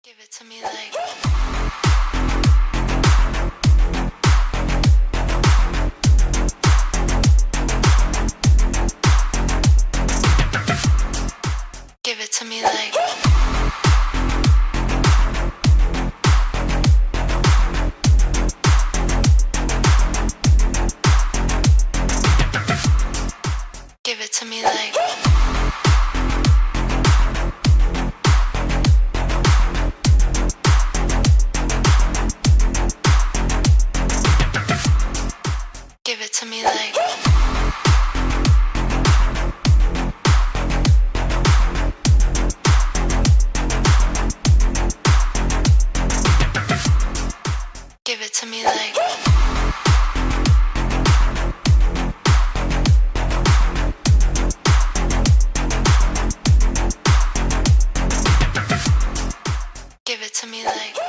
Give it to me like. Give it to me like. Give it to me like. Give it to me like. Give it to me like. Give it to me like.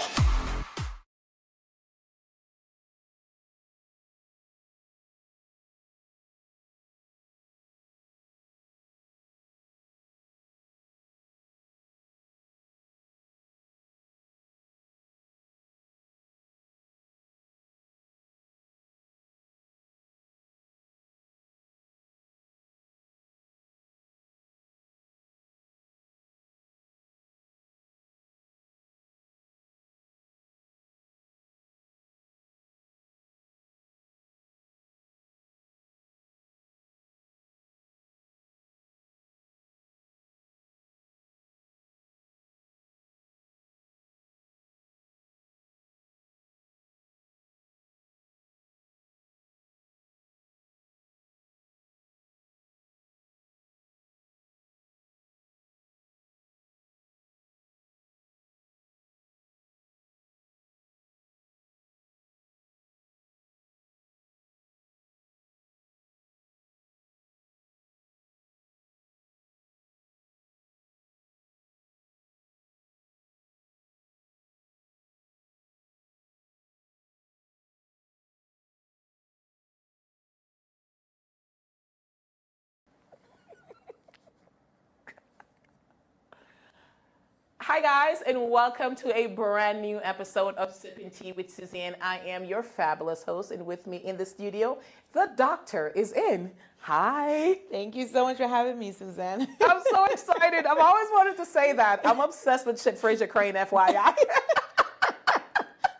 Hi guys, and welcome to a brand new episode of Sipping Tea with Suzanne. I am your fabulous host, and with me in the studio, the doctor is in. Hi. Thank you so much for having me, Suzanne. I'm so excited. I've always wanted to say that. I'm obsessed with shit Fraser Crane, FYI.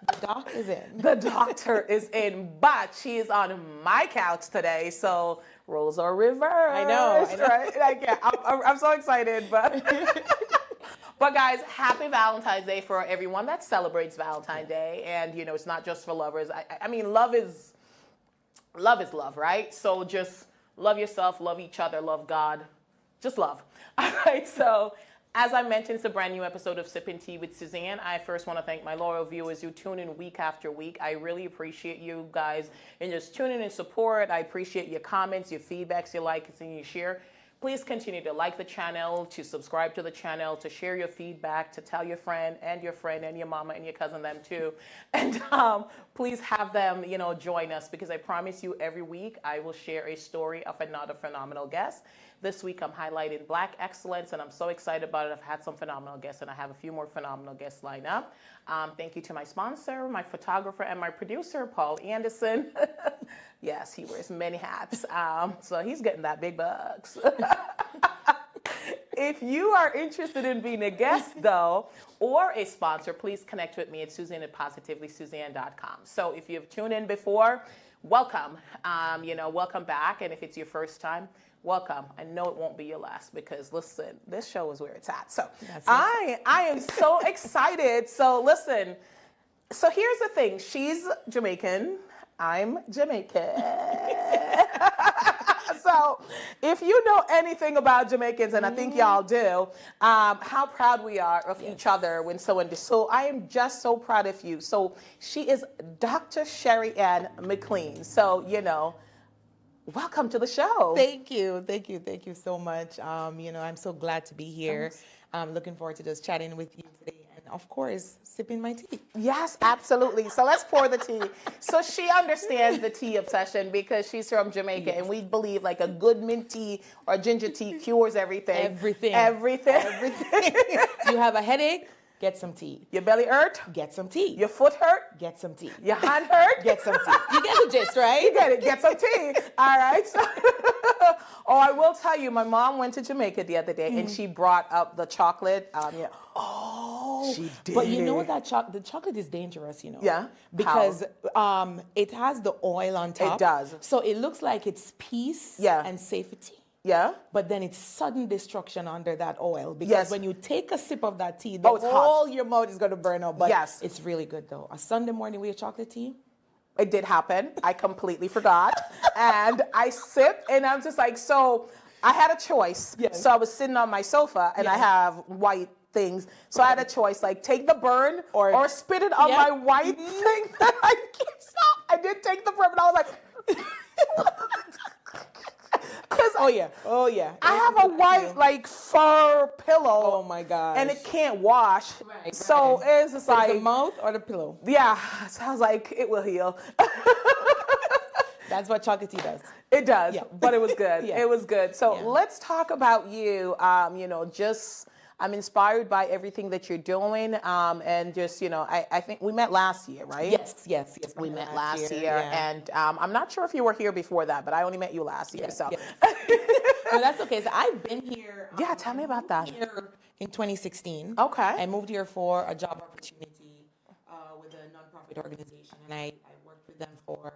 The doc is in. The doctor is in, but she is on my couch today, so roles are reversed. I know. Right? I'm so excited, but... But guys, happy Valentine's Day for everyone that celebrates Valentine's Day. And, you know, it's not just for lovers. I mean, love is love, right? So just love yourself, love each other, love God. Just love. All right, so as I mentioned, it's a brand new episode of Sipping Tea with Suzanne. I first want to thank my loyal viewers who tune in week after week. I really appreciate you guys and just tuning in and support. I appreciate your comments, your feedbacks, your likes, and your share. Please continue to like the channel, to subscribe to the channel, to share your feedback, to tell your friend and your mama and your cousin them too. And please have them, you know, join us, because I promise you every week I will share a story of another phenomenal guest. This week I'm highlighting Black excellence, and I'm so excited about it. I've had some phenomenal guests, and I have a few more phenomenal guests lined up. Thank you to my sponsor, my photographer, and my producer, Paul Anderson. Yes, he wears many hats, so he's getting that big bucks. If you are interested in being a guest, though, or a sponsor, please connect with me at Suzanne@positivelysuzanne.com. So if you've tuned in before, welcome. Welcome back. And if it's your first time, welcome. I know it won't be your last, because listen, this show is where it's at. So I am so excited. So listen, so here's the thing. She's Jamaican. I'm Jamaican. So if you know anything about Jamaicans, and I think y'all do, how proud we are of each other when someone does. So I am just so proud of you. So she is Dr. Sherry Ann McLean. So, you know, welcome to the show. Thank you so much. I'm so glad to be here. I'm looking forward to just chatting with you today. Of course, sipping my tea. Yes, absolutely. So let's pour the tea. So she understands the tea obsession because she's from Jamaica, yes. And we believe like a good mint tea or ginger tea cures everything. Everything. You You have a headache? Get some tea. Your belly hurt? Get some tea. Your foot hurt? Get some tea. Your hand hurt? Get some tea. You get the gist, right? You get it. Get some tea. All right. So, oh, I will tell you, my mom went to Jamaica the other day and she brought up the chocolate. Yeah. Oh, she did. But you know that the chocolate is dangerous, you know. Yeah? Because it has the oil on top. It does. So it looks like it's peace and safety. Yeah. But then it's sudden destruction under that oil. Because Yes. when you take a sip of that tea, Oh, it's hot. your mouth is going to burn out. But Yes. it's really good though. A Sunday morning with your chocolate tea. It did happen. I completely forgot. And I sipped and I'm just like, so I had a choice. Yes. So I was sitting on my sofa and I have white things. So I had a choice, like take the burn or spit it on my white thing that I can't stop. I did take the burn, but I was like, Oh yeah. I have a white like fur pillow. Oh my gosh. And it can't wash. Right, So it's just like the mouth or the pillow. yeah. So I was like, it will heal. That's what chocolate tea does. It does, Yeah. but it was good. Yeah. It was good. So Yeah. let's talk about you. Just I'm inspired by everything that you're doing. And just, I think we met last year, right? Yes. We met last year. And I'm not sure if you were here before that, but I only met you last year. Yes, So yes. No, that's okay. So I've been here. Yeah, tell me about that. Here in 2016. Okay. I moved here for a job opportunity with a nonprofit organization, and I worked with them for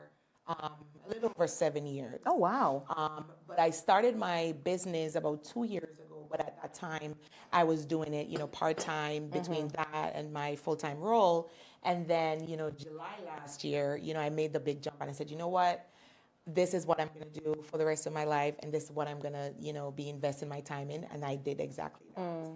a little over 7 years. Oh, wow. But I started my business about 2 years ago. But at that time, I was doing it, part-time between that and my full-time role. And then, July last year, I made the big jump and I said, you know what? This is what I'm going to do for the rest of my life. And this is what I'm going to, be investing my time in. And I did exactly that.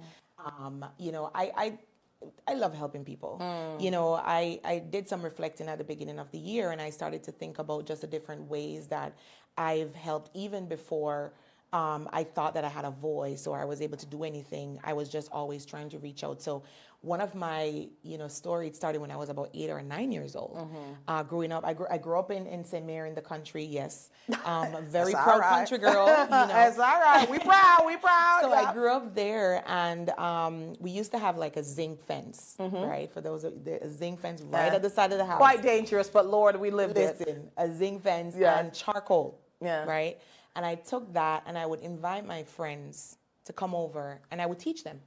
I love helping people. I did some reflecting at the beginning of the year and I started to think about just the different ways that I've helped even before I thought that I had a voice or I was able to do anything. I was just always trying to reach out. So one of my, stories started when I was about 8 or 9 years old. Growing up, I grew up in St. Mary in the country, yes. A very proud country girl. That's all right. We proud. So I grew up there and we used to have like a zinc fence, right? For those, a zinc fence right at the side of the house. Quite dangerous, but Lord, we lived it. Listen, a zinc fence Yeah. and charcoal, Yeah. right? And I took that and I would invite my friends to come over and I would teach them.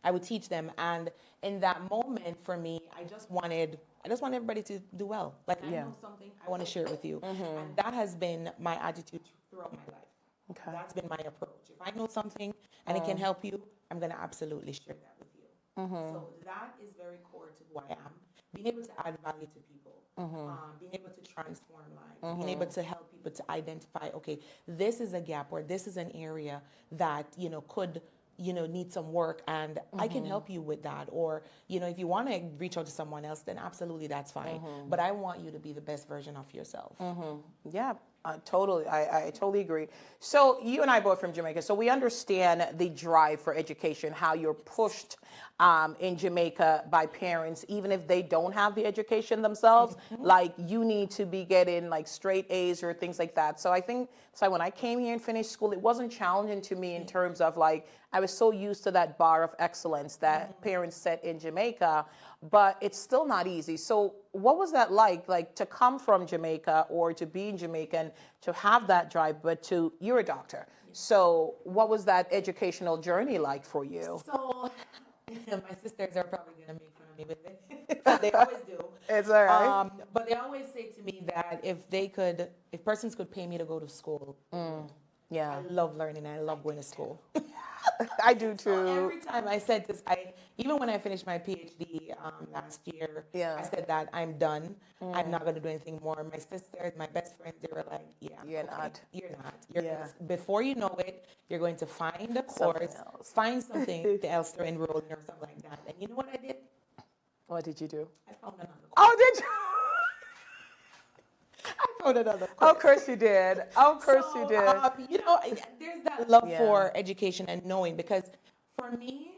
I would teach them. And in that moment for me, I just wanted everybody to do well. Like I know something, I want to share it with you. And that has been my attitude throughout my life. Okay. That's been my approach. If I know something and it can help you, I'm going to absolutely share that with you. So that is very core to who I am. Being able to add value to people, being able to transform lives, being able to help people to identify, okay, this is a gap or this is an area that, could, need some work and I can help you with that. Or, if you want to reach out to someone else, then absolutely that's fine. But I want you to be the best version of yourself. Yeah, totally. I totally agree. So you and I both from Jamaica, so we understand the drive for education, how you're pushed in Jamaica by parents, even if they don't have the education themselves, like you need to be getting like straight A's or things like that. So I think when I came here and finished school, it wasn't challenging to me in terms of like, I was so used to that bar of excellence that parents set in Jamaica, but it's still not easy. So what was that like to come from Jamaica or to be in Jamaica and to have that drive, but you're a doctor. So what was that educational journey like for you? So my sisters are probably going to make fun of me with it. They always do. It's all right. But they always say to me that if persons could pay me to go to school, Yeah. I love learning. I love going to school. I do too. So every time I said this, even when I finished my PhD last year, Yeah. I said that I'm done. I'm not going to do anything more. My sisters, my best friends, they were like, yeah. You're not. You're not. You're Yeah. Before you know it, you're going to find a course, else. find something else to enroll in or something like that. And you know what I did? What did you do? I found another course. Oh, did you? I found another course. Of course you did. Of course you did. There's that love Yeah. for education and knowing, because for me,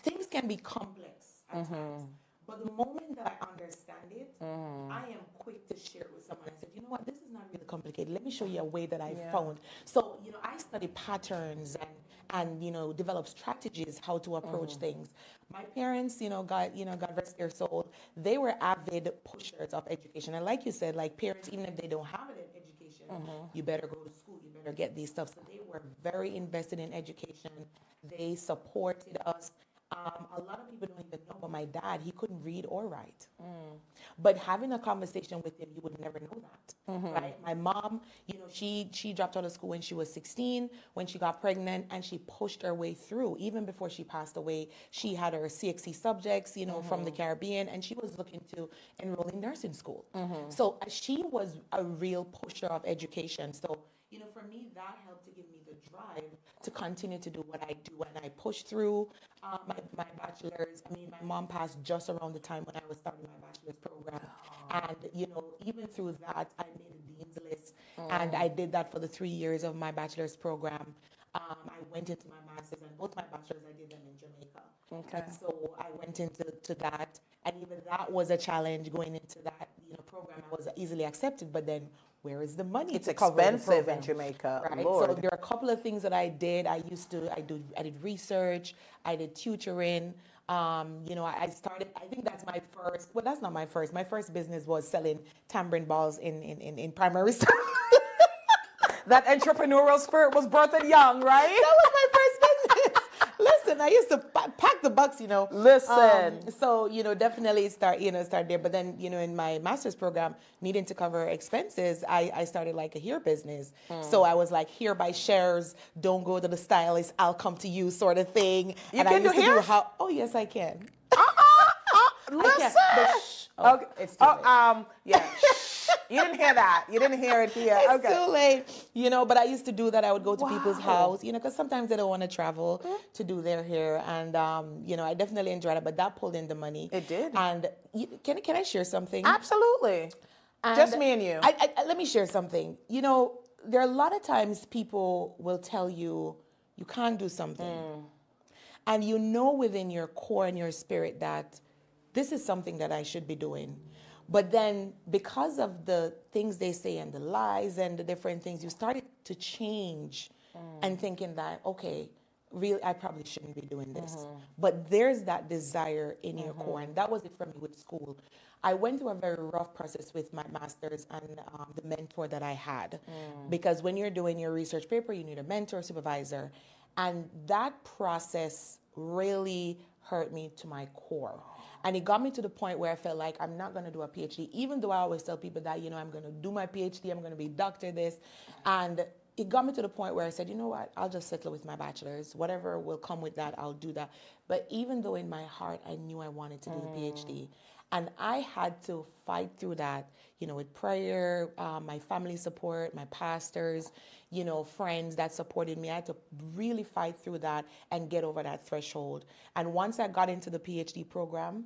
things can be complex at times. But the moment that I understand it, I am quick to share it with someone. I said, you know what, this is not really complicated. Let me show you a way that I found. So, I study patterns and develop strategies how to approach things. My parents, God rest their soul, they were avid pushers of education. And like you said, like parents, even if they don't have an education, you better go to school, you better get these stuff. So they were very invested in education. They supported us. A lot of people don't even know, but my dad, he couldn't read or write. But having a conversation with him, you would never know that, right? My mom, she dropped out of school when she was 16, when she got pregnant, and she pushed her way through. Even before she passed away, she had her CXC subjects, from the Caribbean, and she was looking to enroll in nursing school. So she was a real pusher of education. So, for me, that helped to give me the drive to continue to do what I do, and I pushed through my bachelor's. I mean, my mom passed just around the time when I was starting my bachelor's program. And, even through that, I made a dean's list. And I did that for the 3 years of my bachelor's program. I went into my master's, and both my bachelor's, I did them in Jamaica. Okay. And so I went into that. And even that was a challenge going into that, program. I was easily accepted, but then where is the money? It's to cover the expensive in program? Jamaica, Right. Lord. So there are a couple of things that I did. I did research. I did tutoring. I started. I think that's my first. Well, that's not my first. My first business was selling tambourine balls in primary school. That entrepreneurial spirit was birthed young, right? That was my first business. Listen, I used to pack the bucks, Listen. So, definitely start there. But then, in my master's program, needing to cover expenses, I started like a hair business. So I was like, here by shares, don't go to the stylist, I'll come to you sort of thing. You and can I used do to hair? oh, yes, I can. Listen. Okay. It's too late. Yeah. You didn't hear that. You didn't hear it here. It's Okay. too late, but I used to do that. I would go to people's Wow. house, because sometimes they don't want to travel to do their hair. And, I definitely enjoyed it, but that pulled in the money. It did. And can I share something? Absolutely. And Just me and you. Let me share something. There are a lot of times people will tell you, you can't do something. And within your core and your spirit that this is something that I should be doing. But then because of the things they say and the lies and the different things, you started to change and thinking that, okay, really, I probably shouldn't be doing this. But there's that desire in your core. And that was it for me with school. I went through a very rough process with my master's and the mentor that I had. Because when you're doing your research paper, you need a mentor, supervisor. And that process really hurt me to my core. And it got me to the point where I felt like I'm not going to do a PhD, even though I always tell people that, I'm going to do my PhD, I'm going to be doctor this. And it got me to the point where I said, you know what, I'll just settle with my bachelor's. Whatever will come with that, I'll do that. But even though in my heart, I knew I wanted to do the PhD. And I had to fight through that, with prayer, my family support, my pastors, friends that supported me. I had to really fight through that and get over that threshold. And once I got into the PhD program,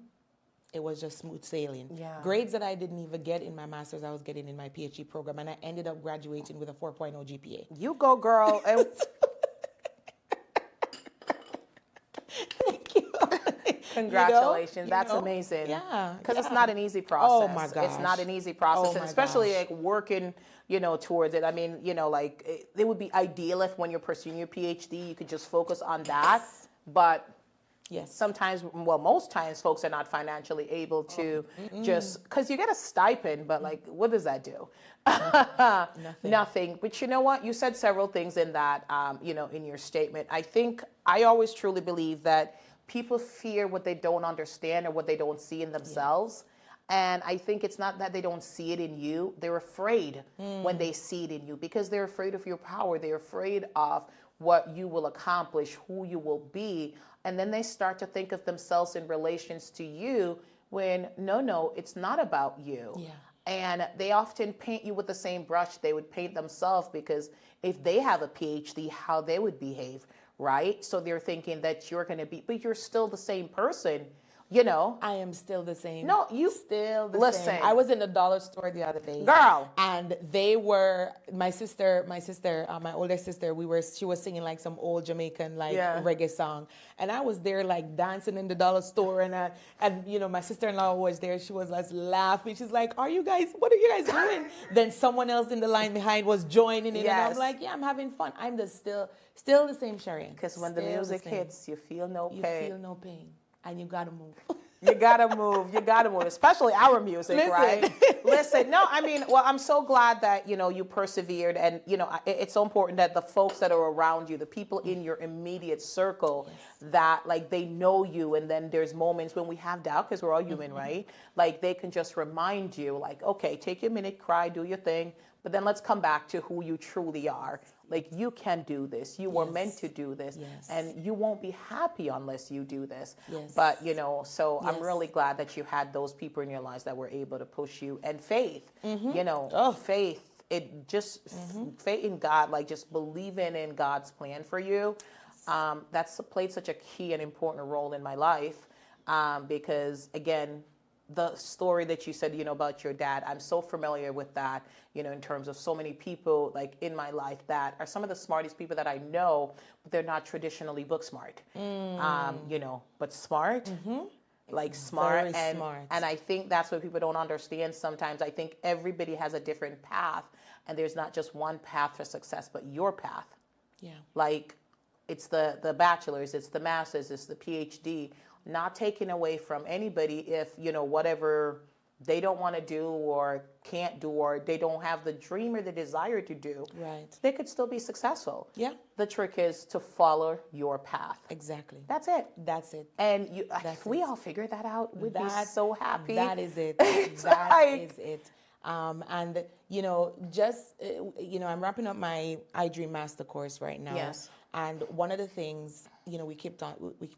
it was just smooth sailing. Yeah. Grades that I didn't even get in my master's, I was getting in my PhD program. And I ended up graduating with a 4.0 GPA. You go, girl. And Thank you. congratulations. That's amazing. Yeah. Because it's not an easy process. Oh, my It's gosh. not an easy process. Oh, and my especially gosh. like working, towards it. I mean, it would be ideal if when you're pursuing your PhD, you could just focus on that. But Yes. sometimes, most times, folks are not financially able to just, because you get a stipend, but like, what does that do? Nothing. But you know what? You said several things in that, in your statement. I always truly believe that people fear what they don't understand or what they don't see in themselves. And I think it's not that they don't see it in you. They're afraid when they see it in you because they're afraid of your power. They're afraid of what you will accomplish, who you will be. And then they start to think of themselves in relations to you when, no, it's not about you. Yeah. And they often paint you with the same brush they would paint themselves because if they have a PhD, how they would behave, right? So they're thinking that you're going to be, but you're still the same person. you know. I am still the same. No, you still the listen. same. I was in the dollar store the other day, Girl. and they were my older sister. She was singing like some old Jamaican reggae song, and I was there like dancing in the dollar store, and you know my sister-in-law was there. She was just laughing. She's like, what are you guys doing? Then someone else in the line behind was joining in, and I'm like, yeah, I'm having fun. I'm still the same, Sharon. Because when the music hits, you feel no pain. You feel no pain. And you gotta move. You gotta move. You gotta move. Especially our music, right? Listen, no, I mean, well, I'm so glad that, you know, you persevered. And, you know, it's so important that the folks that are around you, the people in your immediate circle, that, like, they know you. And then there's moments when we have doubt, because we're all human, right? Like, they can just remind you, like, okay, take your minute, cry, do your thing. But then let's come back to who you truly are. Like, you can do this. You were meant to do this. And you won't be happy unless you do this. But, you know, so I'm really glad that you had those people in your lives that were able to push you. And faith, you know, faith, it just, faith in God, like just believing in God's plan for you. That's played such a key and important role in my life. Because, again, the story that you said, you know, about your dad, I'm so familiar with that, you know, in terms of so many people like in my life that are some of the smartest people that I know, but they're not traditionally book smart, you know, but smart, like smart. And I think that's what people don't understand sometimes. I think everybody has a different path, and there's not just one path for success, but your path. Yeah. Like it's the bachelor's, it's the master's, it's the PhD. Not taken away from anybody if, you know, whatever they don't want to do or can't do, or they don't have the dream or the desire to do, they could still be successful. Yeah. The trick is to follow your path. Exactly. That's it. That's it. And if we all figure that out, we'd be so happy. That is it. That is it. And, you know, just, you know, I'm wrapping up my I Dream Master course right now. Yes. And one of the things, you know, we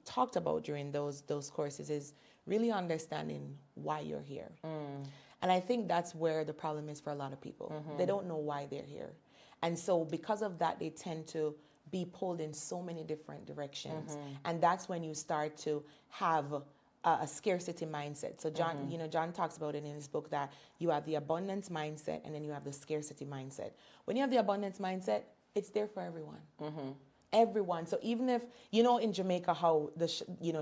talked about during those courses is really understanding why you're here. And I think that's where the problem is for a lot of people. They don't know why they're here. And so because of that, they tend to be pulled in so many different directions. And that's when you start to have a scarcity mindset. So John, you know, John talks about it in his book that you have the abundance mindset and then you have the scarcity mindset. When you have the abundance mindset, it's there for everyone. Everyone. So even if, you know, in Jamaica, how the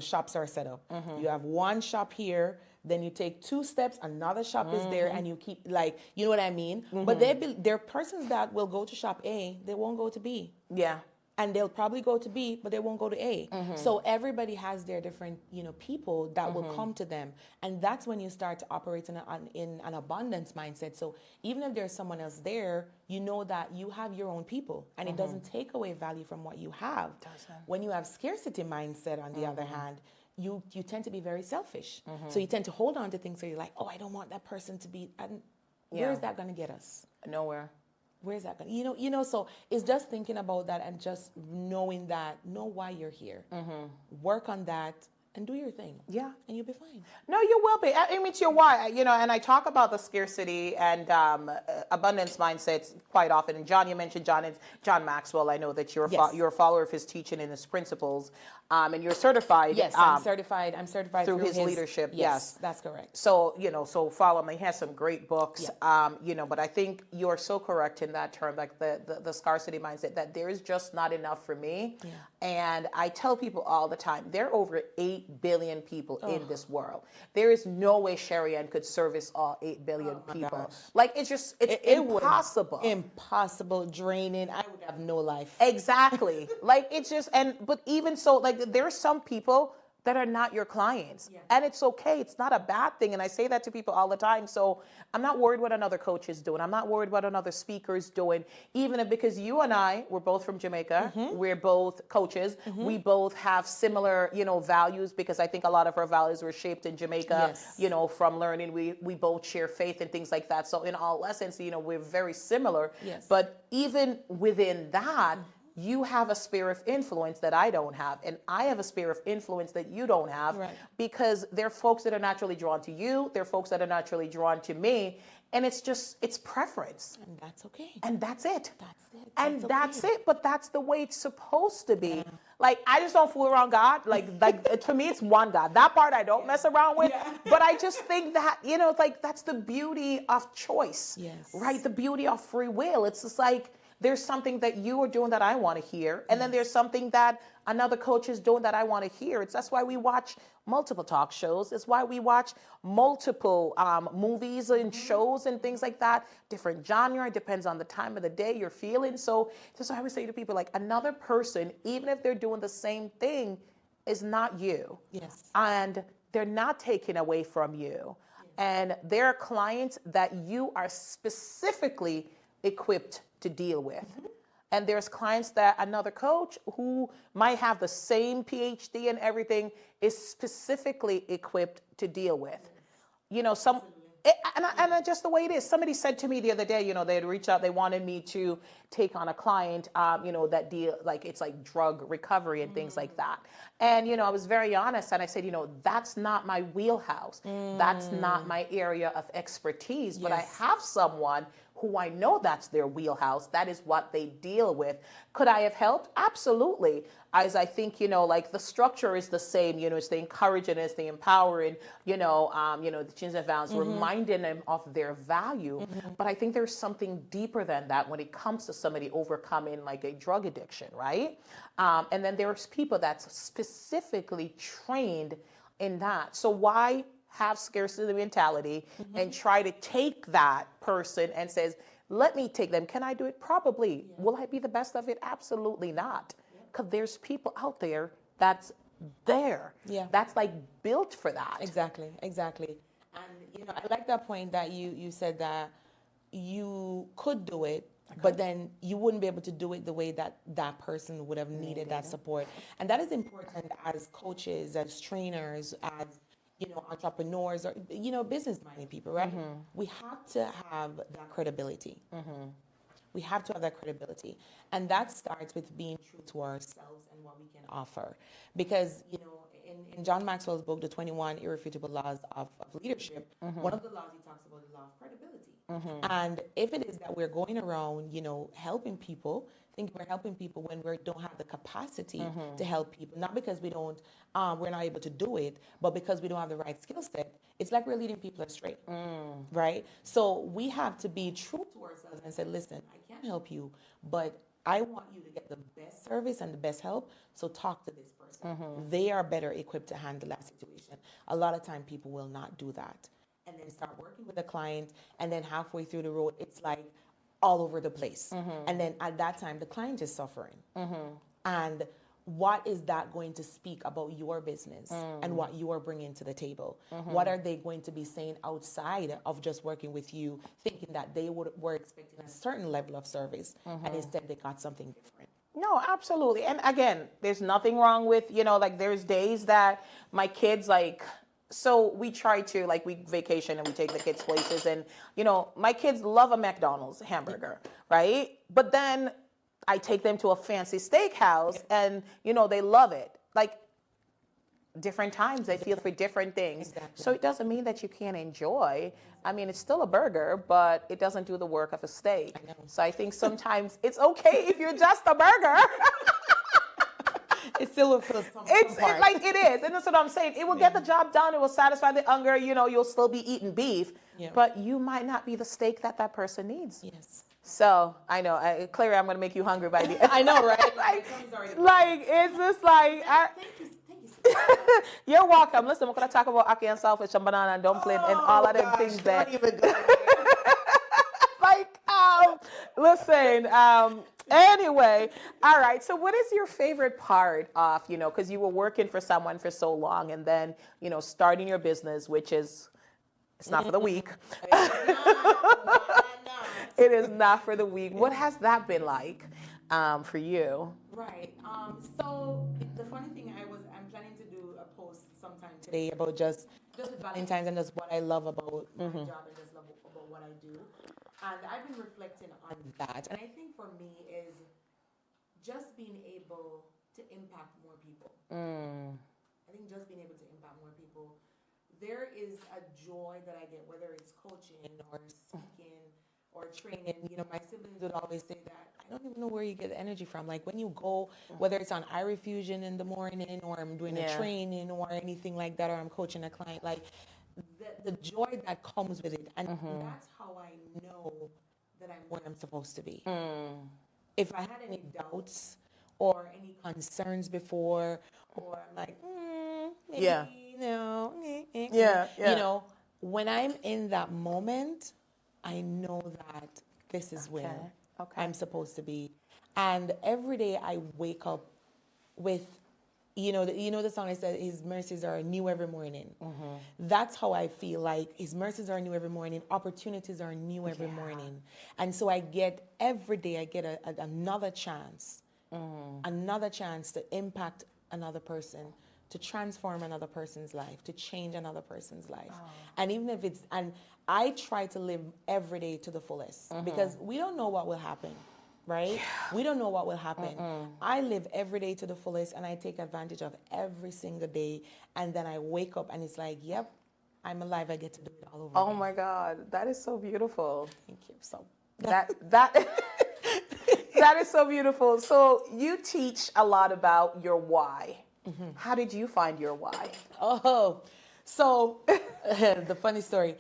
shops are set up, you have one shop here, then you take 2 steps, another shop is there, and you keep, like, you know what I mean? But there are persons that will go to shop A, they won't go to B. Yeah. And they'll probably go to B, but they won't go to A. So everybody has their different, you know, people that will come to them. And that's when you start to operate in an abundance mindset. So even if there's someone else there, you know that you have your own people. And it doesn't take away value from what you have. When you have scarcity mindset, on the other hand, you tend to be very selfish. So you tend to hold on to things, so you're like, oh, I don't want that person to be, and where is that going to get us? Nowhere. Where's that going? You know, so it's just thinking about that and just knowing that, know why you're here. Work on that and do your thing. Yeah. And you'll be fine. No, you will be. I mean, it's your why. You know, and I talk about the scarcity and abundance mindsets quite often. And John, you mentioned John Maxwell. I know that you're a follower of his teaching and his principles. And you're certified. Yes, I'm certified. I'm certified through his leadership. Yes, that's correct. So, you know, so follow him. He has some great books. You know, but I think you're so correct in that term, like the scarcity mindset, that there is just not enough for me. And I tell people all the time, there are over 8 billion people in this world. There is no way Sherry-Ann could service all 8 billion people. Like, it's impossible. Impossible, draining. I would have no life. Exactly. Like, it's just, but even so, like, there are some people that are not your clients. And it's okay. It's not a bad thing. And I say that to people all the time. So I'm not worried what another coach is doing. I'm not worried what another speaker is doing. Even if, because you and I, we're both from Jamaica. We're both coaches. We both have similar, you know, values, because I think a lot of our values were shaped in Jamaica, you know, from learning. We both share faith and things like that. So in all essence, you know, we're very similar. But even within that, you have a sphere of influence that I don't have, and I have a sphere of influence that you don't have, because there are folks that are naturally drawn to you, there are folks that are naturally drawn to me, and it's preference. And that's okay. And that's it. That's it. And that's okay. it. But that's the way it's supposed to be. Like, I just don't fool around God. Like for me, it's one God. That part I don't mess around with. But I just think that, like, that's the beauty of choice. Yes. Right? The beauty of free will. It's just like, there's something that you are doing that I want to hear. And then there's something that another coach is doing that I want to hear. That's why we watch multiple talk shows. It's why we watch multiple movies and shows and things like that. Different genre. It depends on the time of the day you're feeling. So that's why I would say to people, like, another person, even if they're doing the same thing, is not you. Yes. And they're not taken away from you. And there are clients that you are specifically equipped to deal with. And there's clients that another coach who might have the same PhD and everything is specifically equipped to deal with. And just the way it is. Somebody said to me the other day, they had reached out, they wanted me to take on a client, that deal, like it's like drug recovery and things like that. And, I was very honest and I said, that's not my wheelhouse. That's not my area of expertise, but I have someone who I know that's their wheelhouse. That is what they deal with. Could I have helped? Absolutely. As I think, like the structure is the same, it's the encouraging, it's the empowering, the chins and valves, reminding them of their value. But I think there's something deeper than that when it comes to somebody overcoming like a drug addiction, right? And then there's people that's specifically trained in that. So why have scarcity mentality and try to take that person and says, let me take them. Can I do it? Probably. Will I be the best of it? Absolutely not. Because there's people out there that's there. That's like built for that. Exactly. And, I like that point that you said that you could do it, but then you wouldn't be able to do it the way that that person would have needed that support. And that is important as coaches, as trainers, as entrepreneurs or, business-minded people, right? We have to have that credibility. We have to have that credibility. And that starts with being true to ourselves and what we can offer. Because, in John Maxwell's book, The 21 Irrefutable Laws of Leadership, one of the laws he talks about is the law of credibility. And if it is that we're going around, helping people, think we're helping people when we don't have the capacity to help people, not because we're not able to do it, but because we don't have the right skill set, it's like we're leading people astray, right? So we have to be true to ourselves and say, listen, I can't help you, but I want you to get the best service and the best help, so talk to this person. They are better equipped to handle that situation. A lot of time people will not do that. And then start working with a client, and then halfway through the road, it's like all over the place. And then at that time, the client is suffering. And what is that going to speak about your business and what you are bringing to the table? What are they going to be saying outside of just working with you, thinking that they were expecting a certain level of service, and instead they got something different? No, absolutely. And again, there's nothing wrong with, like there's days that my kids so we try to, we vacation and we take the kids places and, my kids love a McDonald's hamburger, right? But then I take them to a fancy steakhouse and, they love it. Different times they feel for different things. Exactly. So it doesn't mean that you can't enjoy. I mean, it's still a burger, but it doesn't do the work of a steak. So I think sometimes it's okay if you're just a burger. It still will feel it is, and that's what I'm saying. It will get the job done. It will satisfy the hunger. You'll still be eating beef, but you might not be the steak that person needs. Yes. So I know, clearly, I'm going to make you hungry by the end. I know, right? It's just like. Thank you. You're welcome. Listen, we're going to talk about ackee and saltfish and banana and dumpling and all of them things that. Listen. Anyway, all right. So what is your favorite part of, because you were working for someone for so long and then, starting your business, which is, it's not for the weak. It is not for the weak. What has that been like for you? Right. So the funny thing, I'm planning to do a post sometime today about just with Valentine's and just what I love about my job and just love about what I do. And I've been reflecting on that. And I think for me is just being able to impact more people. I think just being able to impact more people. there is a joy that I get, whether it's coaching or speaking or training. You know, my siblings would always say that I don't even know where you get the energy from. Like when you go, whether it's on iRefusion in the morning or I'm doing a training or anything like that, or I'm coaching a client, like the joy that comes with it. And that's how I know that I'm where I'm supposed to be. If I had any doubts or any concerns before, or I'm like, maybe, no, you know, when I'm in that moment, I know that this is where I'm supposed to be. And every day I wake up with, you know the song I said, His mercies are new every morning. That's how I feel, like His mercies are new every morning. Opportunities are new every morning. And so I get, every day I get another chance, another chance to impact another person, to transform another person's life, to change another person's life. And even if it's, and I try to live every day to the fullest, because we don't know what will happen. Right? We don't know what will happen. I live every day to the fullest, and I take advantage of every single day. And then I wake up and it's like, yep, I'm alive. I get to do it all over again. My God, that is so beautiful. Thank you. So that is so beautiful. So you teach a lot about your why. How did you find your why? Oh, so the funny story.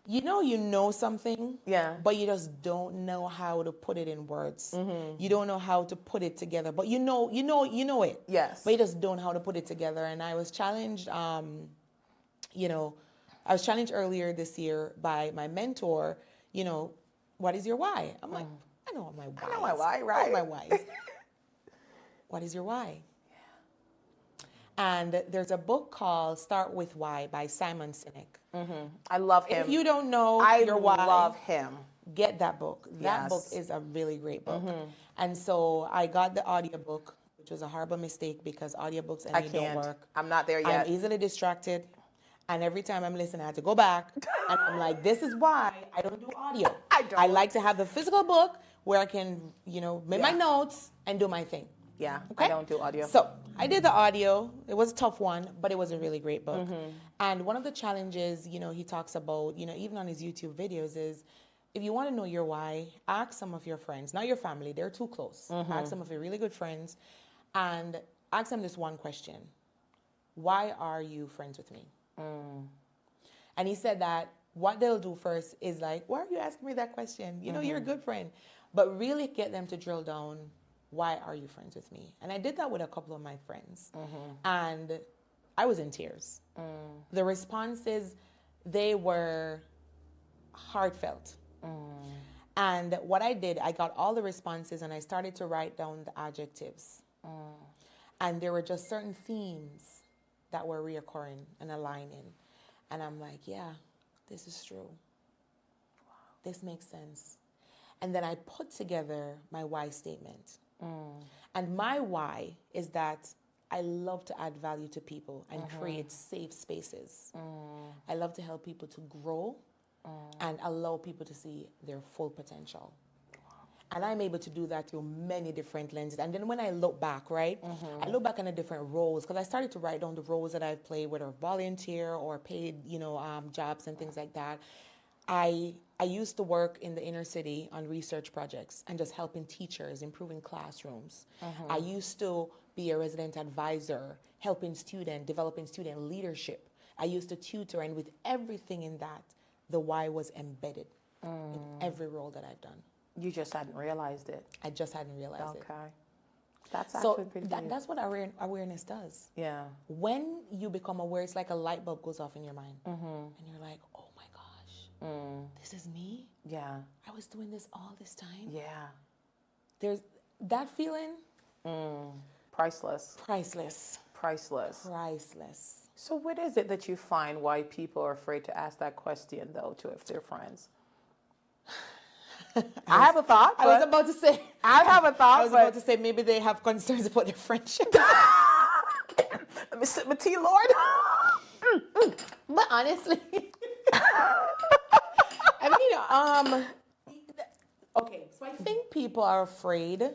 You know something, but you just don't know how to put it in words. You don't know how to put it together, but you know it. Yes. But you just don't know how to put it together. And I was challenged, earlier this year by my mentor, what is your why? I'm like, I know what my why is. I know my why, right? I know my why is. What is your why? And there's a book called Start With Why by Simon Sinek. I love him. If you don't know your why, I love him. Get that book. That book is a really great book. And so I got the audiobook, which was a horrible mistake because audiobooks and don't work. I'm not there yet. I'm easily distracted. And every time I'm listening, I have to go back. And I'm like, this is why I don't do audio. I like to have the physical book where I can, make my notes and do my thing. Yeah, okay? I don't do audio. So I did the audio. It was a tough one, but it was a really great book. And one of the challenges, he talks about, even on his YouTube videos is, if you want to know your why, ask some of your friends, not your family, they're too close. Ask some of your really good friends and ask them this one question. Why are you friends with me? And he said that what they'll do first is like, why are you asking me that question? You're a good friend. But really get them to drill down, why are you friends with me? And I did that with a couple of my friends. And I was in tears. The responses, they were heartfelt. And what I did, I got all the responses and I started to write down the adjectives. And there were just certain themes that were reoccurring and aligning. And I'm like, yeah, this is true. This makes sense. And then I put together my why statement. And my why is that I love to add value to people and create safe spaces. I love to help people to grow and allow people to see their full potential. And I'm able to do that through many different lenses. And then when I look back, right, I look back on the different roles, because I started to write down the roles that I've played, whether volunteer or paid, jobs and things like that. I used to work in the inner city on research projects and just helping teachers, improving classrooms. I used to be a resident advisor, helping students, developing student leadership. I used to tutor, and with everything in that, the why was embedded in every role that I've done. You just hadn't realized it. I just hadn't realized it. Okay. That's actually pretty deep. That's what awareness does. Yeah. When you become aware, it's like a light bulb goes off in your mind. And you're like, oh my gosh, this is me? Yeah. I was doing this all this time? Yeah. There's that feeling. Priceless. Priceless. Priceless. Priceless. So what is it that you find why people are afraid to ask that question, though, to if they're friends? I have a thought. I was about to say. I have a thought. I was about to say maybe they have concerns about their friendship. Let me sip my tea, Lord. But honestly, okay. So I think people are afraid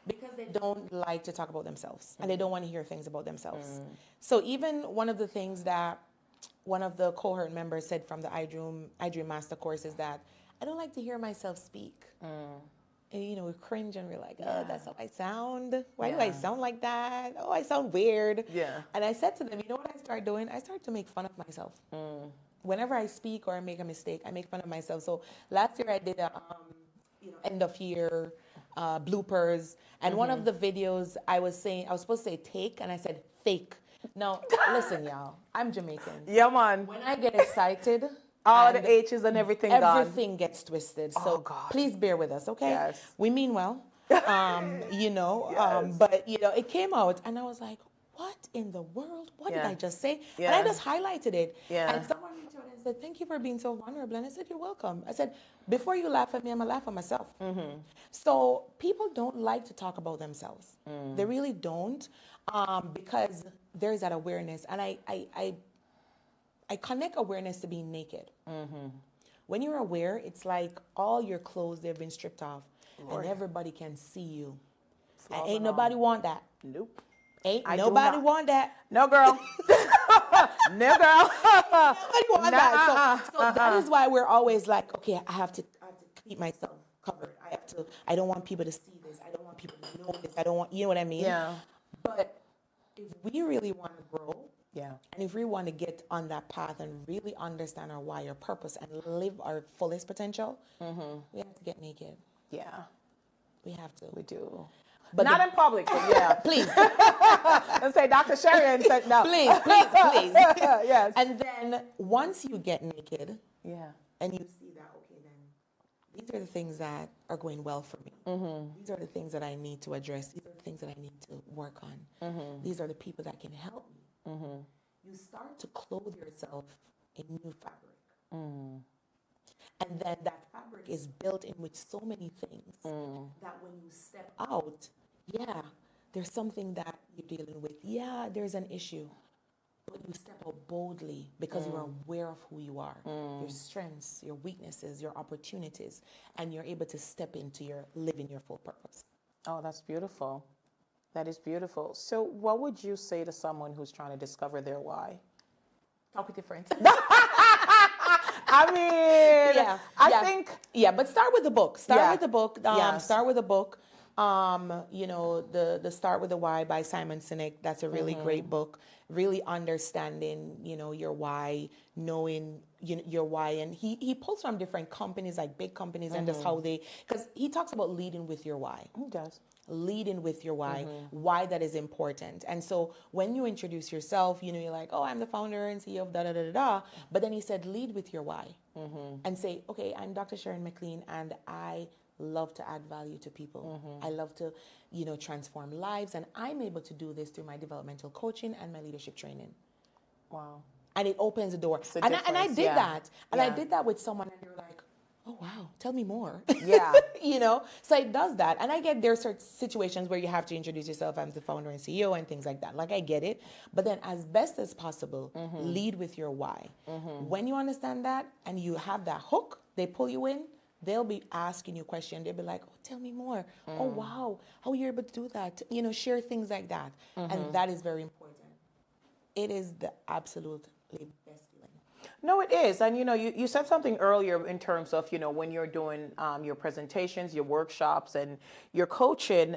Because they don't like to talk about themselves and they don't want to hear things about themselves. So even one of the things that one of the cohort members said from the iDream Master course is that I don't like to hear myself speak. And, you know, we cringe and we're like, oh, that's how I sound. Why do I sound like that? Oh, I sound weird. Yeah. And I said to them, you know what I started doing? I started to make fun of myself. Whenever I speak or I make a mistake, I make fun of myself. So last year I did a end of year bloopers, and one of the videos I was supposed to say take, and I said fake. Now listen, y'all, I'm Jamaican. Yeah, man. When I get excited, All the H's and everything gone. everything gets twisted. So God. please bear with us, okay? Yes. We mean well, you know. Yes. But you know, it came out, and I was like, "What in the world? What did I just say?" And I just highlighted it. Yeah. And someone reached out and said, "Thank you for being so vulnerable." And I said, "You're welcome." I said, "Before you laugh at me, I'm gonna laugh at myself." So people don't like to talk about themselves. They really don't, because there's that awareness, and I connect awareness to being naked. When you're aware, it's like all your clothes, they've been stripped off, and everybody can see you. And ain't nobody want that. Nope. Ain't I do nobody not. want that. No, girl. No, girl. Nobody want that. So that is why we're always like, okay, I have to keep myself covered. I don't want people to see this. I don't want people to know this. I don't want, you know what I mean? Yeah. But if we really want to grow, Yeah. and if we want to get on that path and really understand our why, our purpose, and live our fullest potential, we have to get naked. Yeah. We have to. We do. But Not in public, but yeah. please, And say Dr. Sharon said no. please. Yes. And then once you get naked, Yeah. and you see that, okay, then these are the things that are going well for me. These are the things that I need to address. These are the things that I need to work on. These are the people that can help me. You start to clothe yourself in new fabric. And then that fabric is built in with so many things that when you step out, there's something that you're dealing with. Yeah, there's an issue. But you step out boldly because you're aware of who you are, your strengths, your weaknesses, your opportunities, and you're able to step into living your full purpose. Oh, that's beautiful. That is beautiful. So what would you say to someone who's trying to discover their why? Talk with your friends. I mean, I think... Yeah, but start with the book. Start with the book. Yes. Start with the book. You know, the Start with the Why by Simon Sinek. That's a really great book. Really understanding, you know, your why, knowing your why. And he pulls from different companies, like big companies, and just how because he talks about leading with your why. He does. Leading with your why that is important. And so when you introduce yourself, you know, you're like, oh, I'm the founder and CEO of da-da-da-da-da. But then he said, lead with your why. And say, okay, I'm Dr. Sharon McLean, and I love to add value to people. I love to, you know, transform lives, and I'm able to do this through my developmental coaching and my leadership training. Wow. And it opens the door. And I did yeah. that. And I did that with someone, and they were like, oh, wow, tell me more. Yeah. You know, so it does that. And I get there are certain situations where you have to introduce yourself as the founder and CEO and things like that. Like, I get it. But then as best as possible, lead with your why. When you understand that and you have that hook, they pull you in, they'll be asking you questions. They'll be like, oh, tell me more. Oh, wow, how are you able to do that? You know, share things like that. And that is very important. It is the absolutely best feeling. No, it is. And, you know, you said something earlier in terms of, you know, when you're doing your presentations, your workshops, and your coaching,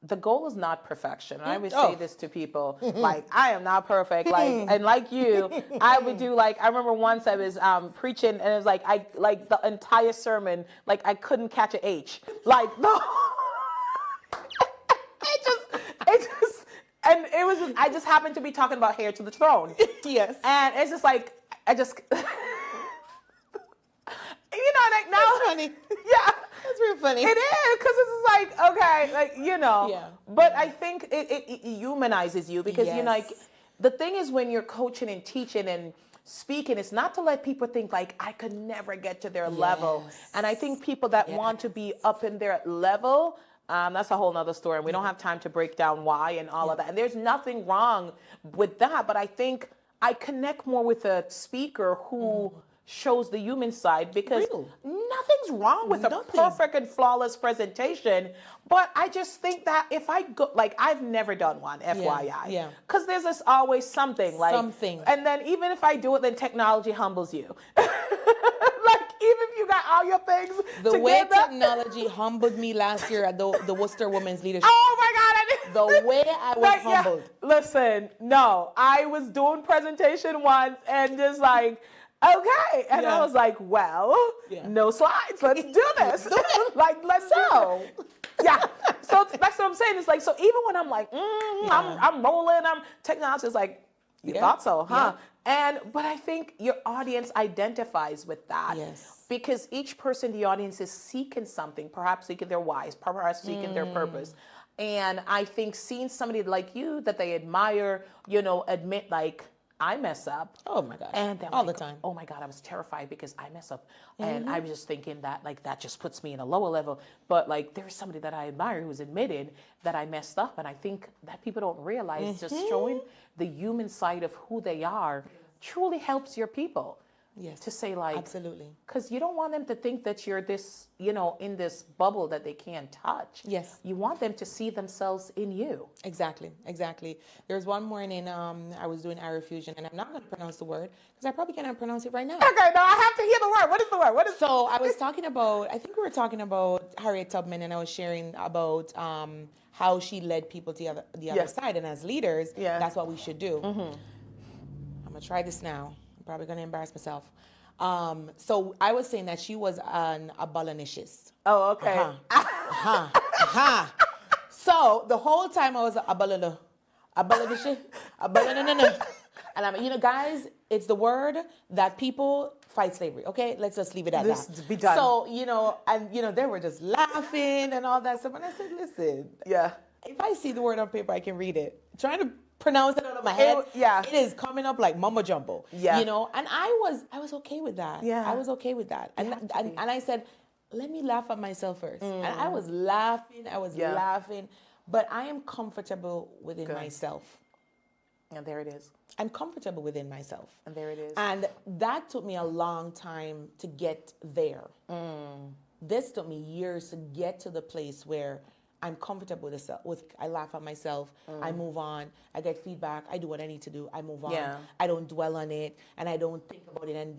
the goal is not perfection. And I would say this to people, like, I am not perfect. Like, and like you, I would do, like, I remember once I was preaching, and it was like, the entire sermon, like, I couldn't catch an H. Like, no. And it was, I just happened to be talking about hair to the throne. Yes. And it's just like, you know, like now. That's funny. Yeah. That's real funny. It is, because it's like, okay, like, you know. Yeah. But I think it humanizes you because, you know, like, the thing is when you're coaching and teaching and speaking, it's not to let people think like, I could never get to their level. And I think people that want to be up in their level, that's a whole nother story. And we don't have time to break down why and all of that. And there's nothing wrong with that. But I think I connect more with a speaker who shows the human side because nothing nothing's wrong with a Nothing. perfect and flawless presentation, but I just think that if I go, like, I've never done one, FYI. yeah. Because there's just always something, like, Something. and then even if I do it, then technology humbles you. Like, even if you got all your things The way together. technology humbled me last year at the Worcester Women's Leadership. Oh my God! I didn't. The way I was Like, yeah, humbled. listen, no, I was doing presentation once and just like, okay. And I Yeah. was like, well, Yeah. no slides. Let's do this. Like, let's So. do it. Yeah. So that's what I'm saying. It's like, so even when I'm like, I'm rolling, technology is like, you Yeah. thought so, huh? But I think your audience identifies with that. Yes. Because each person in the audience is seeking something, perhaps seeking their whys, perhaps seeking their purpose. And I think seeing somebody like you that they admire, admit like, I mess up. Oh my gosh. And they're all like, the time. oh my God, I was terrified because I mess up. And I was just thinking that like that just puts me in a lower level. But like there's somebody that I admire who's admitted that I messed up. And I think that people don't realize just showing the human side of who they are truly helps your people. Yes. To say like, Absolutely. because you don't want them to think that you're this, in this bubble that they can't touch. Yes. You want them to see themselves in you. Exactly. There was one morning I was doing air fusion, and I'm not going to pronounce the word because I probably cannot pronounce it right now. Okay, now I have to hear the word. What is the word? What is So I was talking about, I think we were talking about Harriet Tubman, and I was sharing about how she led people to the other Yes. side. And as leaders, Yeah. that's what we should do. I'm going to try this now. I'm probably going to embarrass myself. So I was saying that she was an abolitionist. Oh, okay. So the whole time I was abolitionist. And I'm, guys, it's the word that people fight slavery. Okay, let's just leave it at This that. be done. So and they were just laughing and all that stuff. And I said, listen, Yeah. if I see the word on paper, I can read it. Trying to pronounce it out of my head, it is coming up like mumbo jumbo. Yeah. And I was okay with that. Yeah. I was okay with that. And have to be. and I said, let me laugh at myself first. And I was laughing. Yeah. Laughing. But I am comfortable within Good. myself. And there it is. I'm comfortable within myself. And there it is. And that took me a long time to get there. This took me years to get to the place where I'm comfortable with I laugh at myself, I move on, I get feedback, I do what I need to do, I move on. Yeah. I don't dwell on it and I don't think about it and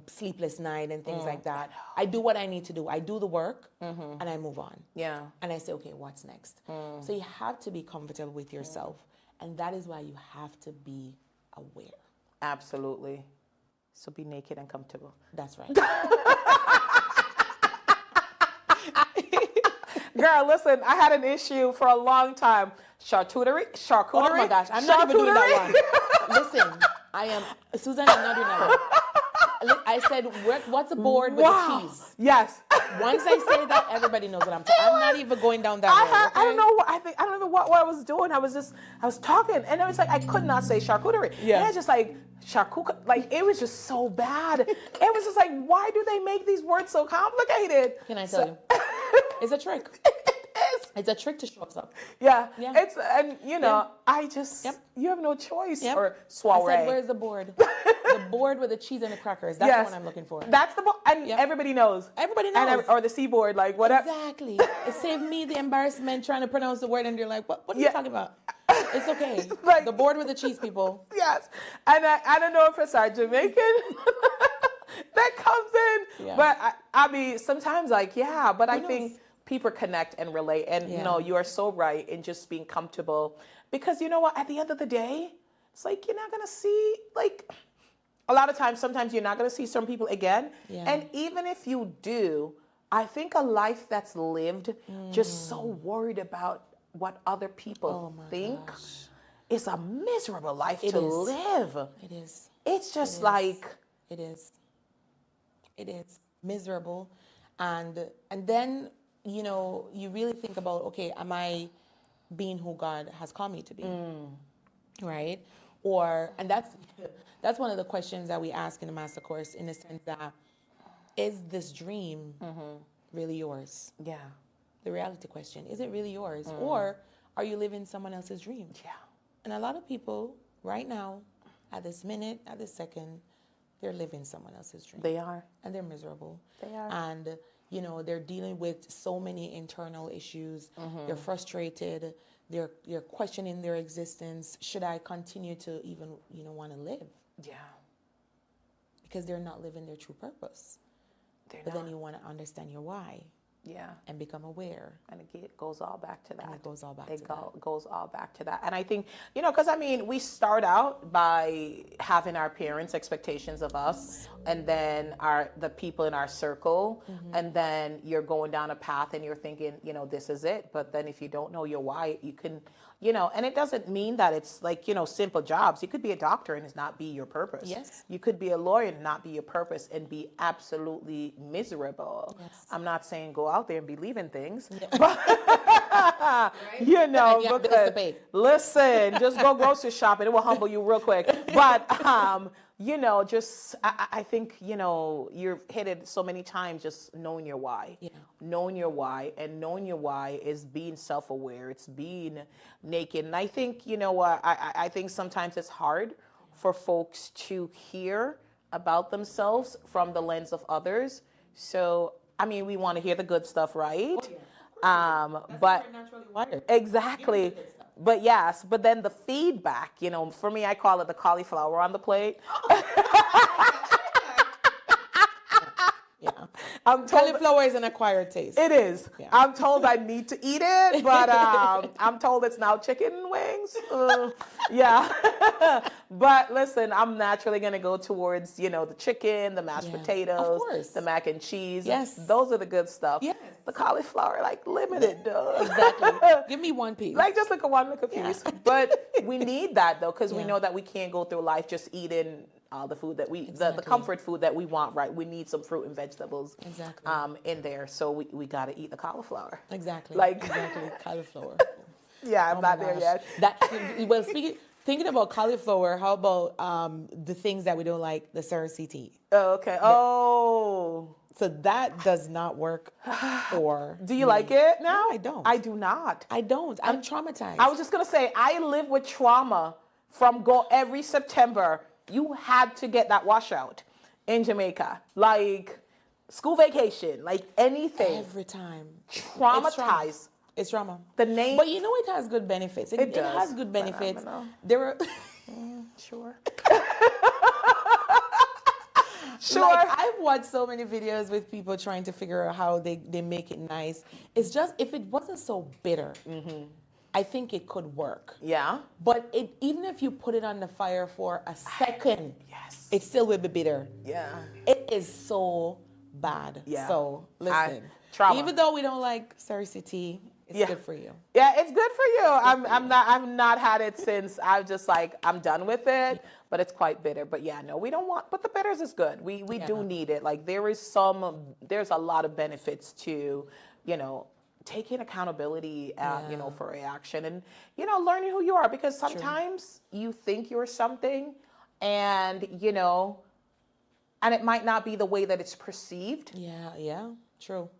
sleepless night and things like that. I do what I need to do. I do the work and I move on. Yeah. And I say, okay, what's next? So you have to be comfortable with yourself. And that is why you have to be aware. Absolutely. So be naked and comfortable. That's right. Girl, listen, I had an issue for a long time. Charcuterie. Oh my gosh, I'm not even doing that one. Listen, Suzanne, I'm not doing that one. I said, what's a board with a cheese? Yes. Once I say that, everybody knows what I'm talking. I'm not even going down that road. I don't know what I don't know what I was doing. I was talking, and it was like I could not say charcuterie. Yeah. And I was just like charcuterie. Like it was just so bad. It was just like, why do they make these words so complicated? Can I tell you? It's a trick. It's a trick to show us up. Yeah. Yeah. It's I just you have no choice or soiree. I said, where's the board? The board with the cheese and the crackers. That's the one I'm looking for. That's the board, and everybody knows. Everybody knows. Or the seaboard, like whatever. Exactly. It saved me the embarrassment trying to pronounce the word, and you're like, what are you talking about? It's okay. Like- the board with the cheese, people. Yes, and I don't know if it's our Jamaican that comes in, but I mean sometimes like but I think people connect and relate, and you are so right in just being comfortable because you know what? At the end of the day, it's like you're not gonna see like. A lot of times, sometimes you're not going to see some people again. Yeah. And even if you do, I think a life that's lived just so worried about what other people think is a miserable life to live. It is. It's just like... It is. It is miserable. And then, you really think about, okay, am I being who God has called me to be? Right? And that's one of the questions that we ask in the master course, in the sense that, is this dream really yours? Yeah. The reality question, is it really yours? Or are you living someone else's dream? Yeah. And a lot of people right now, at this minute, at this second, they're living someone else's dream. They are. And they're miserable. They are. And, they're dealing with so many internal issues. They're frustrated. They're questioning their existence. Should I continue to even, want to live? Yeah. Because they're not living their true purpose. But then you want to understand your why. Yeah. And become aware. And it goes all back to that. And it goes all back It to that. goes all back to that. And I think, because we start out by having our parents' expectations of us, and then the people in our circle, and then you're going down a path and you're thinking, this is it. But then if you don't know your why, you can, and it doesn't mean that it's like, simple jobs. You could be a doctor and it's not be your purpose. Yes. You could be a lawyer and not be your purpose and be absolutely miserable. Yes. I'm not saying go out there and be leaving things, Yeah. but, bills because, to pay. listen, just go grocery shopping. It will humble you real quick. But, I think, you're hit it so many times, just knowing your why. Yeah. Knowing your why, and knowing your why is being self-aware. It's being naked. And I think, I think sometimes it's hard for folks to hear about themselves from the lens of others. So, we want to hear the good stuff, right? Oh, yeah. But We're naturally wired. exactly. Give me the good stuff. But yes, but then the feedback, for me, I call it the cauliflower on the plate. Yeah. I'm told Cauliflower is an acquired taste. it is. Yeah. I'm told I need to eat it, but I'm told it's now chicken wings. Yeah. But listen, I'm naturally going to go towards, the chicken, the mashed Yeah. potatoes, Of course. the mac and cheese. Yes. Those are the good stuff. Yes. The cauliflower, like limited, though. Exactly. Give me one piece. Like just like a piece. But we need that though, because we Yeah. know that we can't go through life just eating all the food that the Exactly. comfort food that we want, right? We need some fruit and vegetables Exactly. in there. So we got to eat the cauliflower. Exactly. Like- exactly. Cauliflower. Yeah, I'm Oh my not there gosh. yet. Well, thinking about cauliflower, how about the things that we don't like, the CRCT? Oh, okay. Oh. So that does not work for Do you like it now? No, I don't. I do not. I don't. I'm traumatized. I was just going to say, I live with trauma from every September. You had to get that washout in Jamaica. Like school vacation, like anything. Every time. Traumatized. It's trauma. The name. But it has good benefits. It does. has good benefits. Phenomenal. There are Sure. Like, I've watched so many videos with people trying to figure out how they make it nice. It's just, if it wasn't so bitter, I think it could work. Yeah. But even if you put it on the fire for a second, Yes. it still will be bitter. Yeah. It is so bad. Yeah. So listen, trauma. even though we don't like CRCT, it's Yeah. good for you. Yeah, it's good for you. I've not had it since. I'm just like, I'm done with it, but it's quite bitter. But yeah, no, we don't want, but the bitters is good. We do need it. Like there's a lot of benefits to, taking accountability, for reaction and, learning who you are, because sometimes you think you're something and, and it might not be the way that it's perceived. Yeah. True.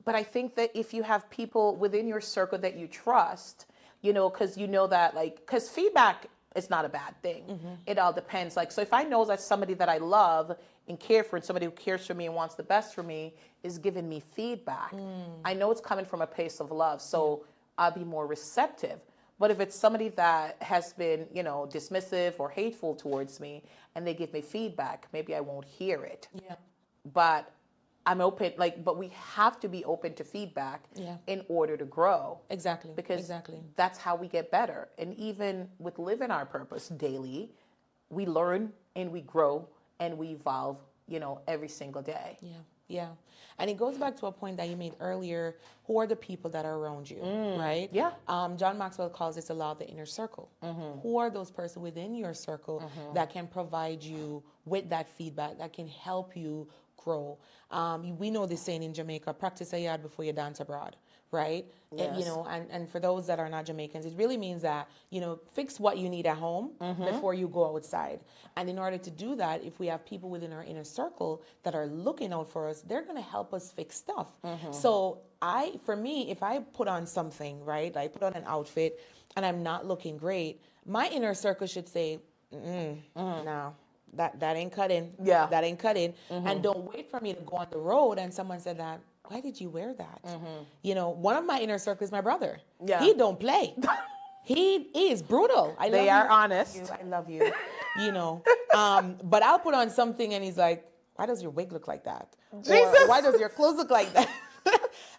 But I think that if you have people within your circle that you trust, because that, because feedback is not a bad thing. It all depends. Like, so if I know that somebody that I love and care for, and somebody who cares for me and wants the best for me is giving me feedback, I know it's coming from a place of love. So I'll be more receptive. But if it's somebody that has been, dismissive or hateful towards me and they give me feedback, maybe I won't hear it. Yeah. But I'm open, but we have to be open to feedback in order to grow. Exactly. Because that's how we get better. And even with living our purpose daily, we learn and we grow and we evolve, every single day. Yeah. And it goes back to a point that you made earlier. Who are the people that are around you, right? Yeah. John Maxwell calls this a law of the inner circle. Who are those persons within your circle that can provide you with that feedback, that can help you grow? We know this saying in Jamaica, practice a yard before you dance abroad, right? Yes. And for those that are not Jamaicans, it really means that, fix what you need at home before you go outside. And in order to do that, if we have people within our inner circle that are looking out for us, they're going to help us fix stuff. So for me, if I put on something, right, like put on an outfit and I'm not looking great, my inner circle should say, no, that ain't cutting. Yeah. That ain't cutting. And don't wait for me to go on the road and someone said that, why did you wear that? You know, one of my inner circle is my brother. Yeah. He don't play. He is brutal. They are honest. I love you. You know. But I'll put on something and he's like, why does your wig look like that? Jesus. Or why does your clothes look like that?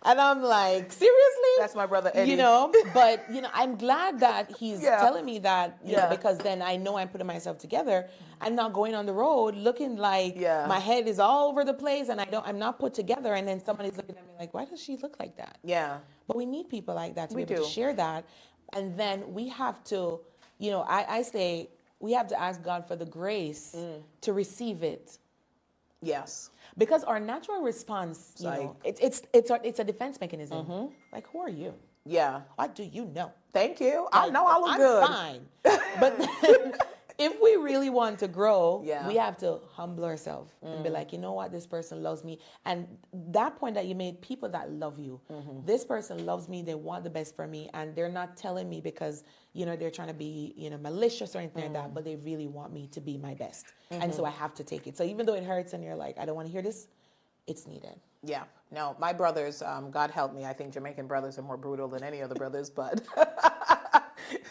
And I'm like, seriously? That's my brother Eddie. You know, but, you know, I'm glad that he's Yeah. telling me that, you know, Yeah. because then I know I'm putting myself together. I'm not going on the road looking like Yeah. my head is all over the place and I'm not put together. And then somebody's looking at me like, why does she look like that? Yeah. But we need people like that to We be able do. to share that. And then we have to, you know, I say we have to ask God for the grace to receive it. Yes. Because our natural response, you Like- know, it's a defense mechanism. Like, who are you? Yeah. What do you know? Thank you. I Like, know I look I'm good. fine. But then, if we really want to grow, Yeah. we have to humble ourselves and be like, you know what, this person loves me. And that point that you made, people that love you, this person loves me, they want the best for me, and they're not telling me because, you know, they're trying to be, you know, malicious or anything like that, but they really want me to be my best. And so I have to take it. So even though it hurts and you're like, I don't want to hear this, it's needed. Yeah. No, my brothers, God help me, I think Jamaican brothers are more brutal than any other brothers, but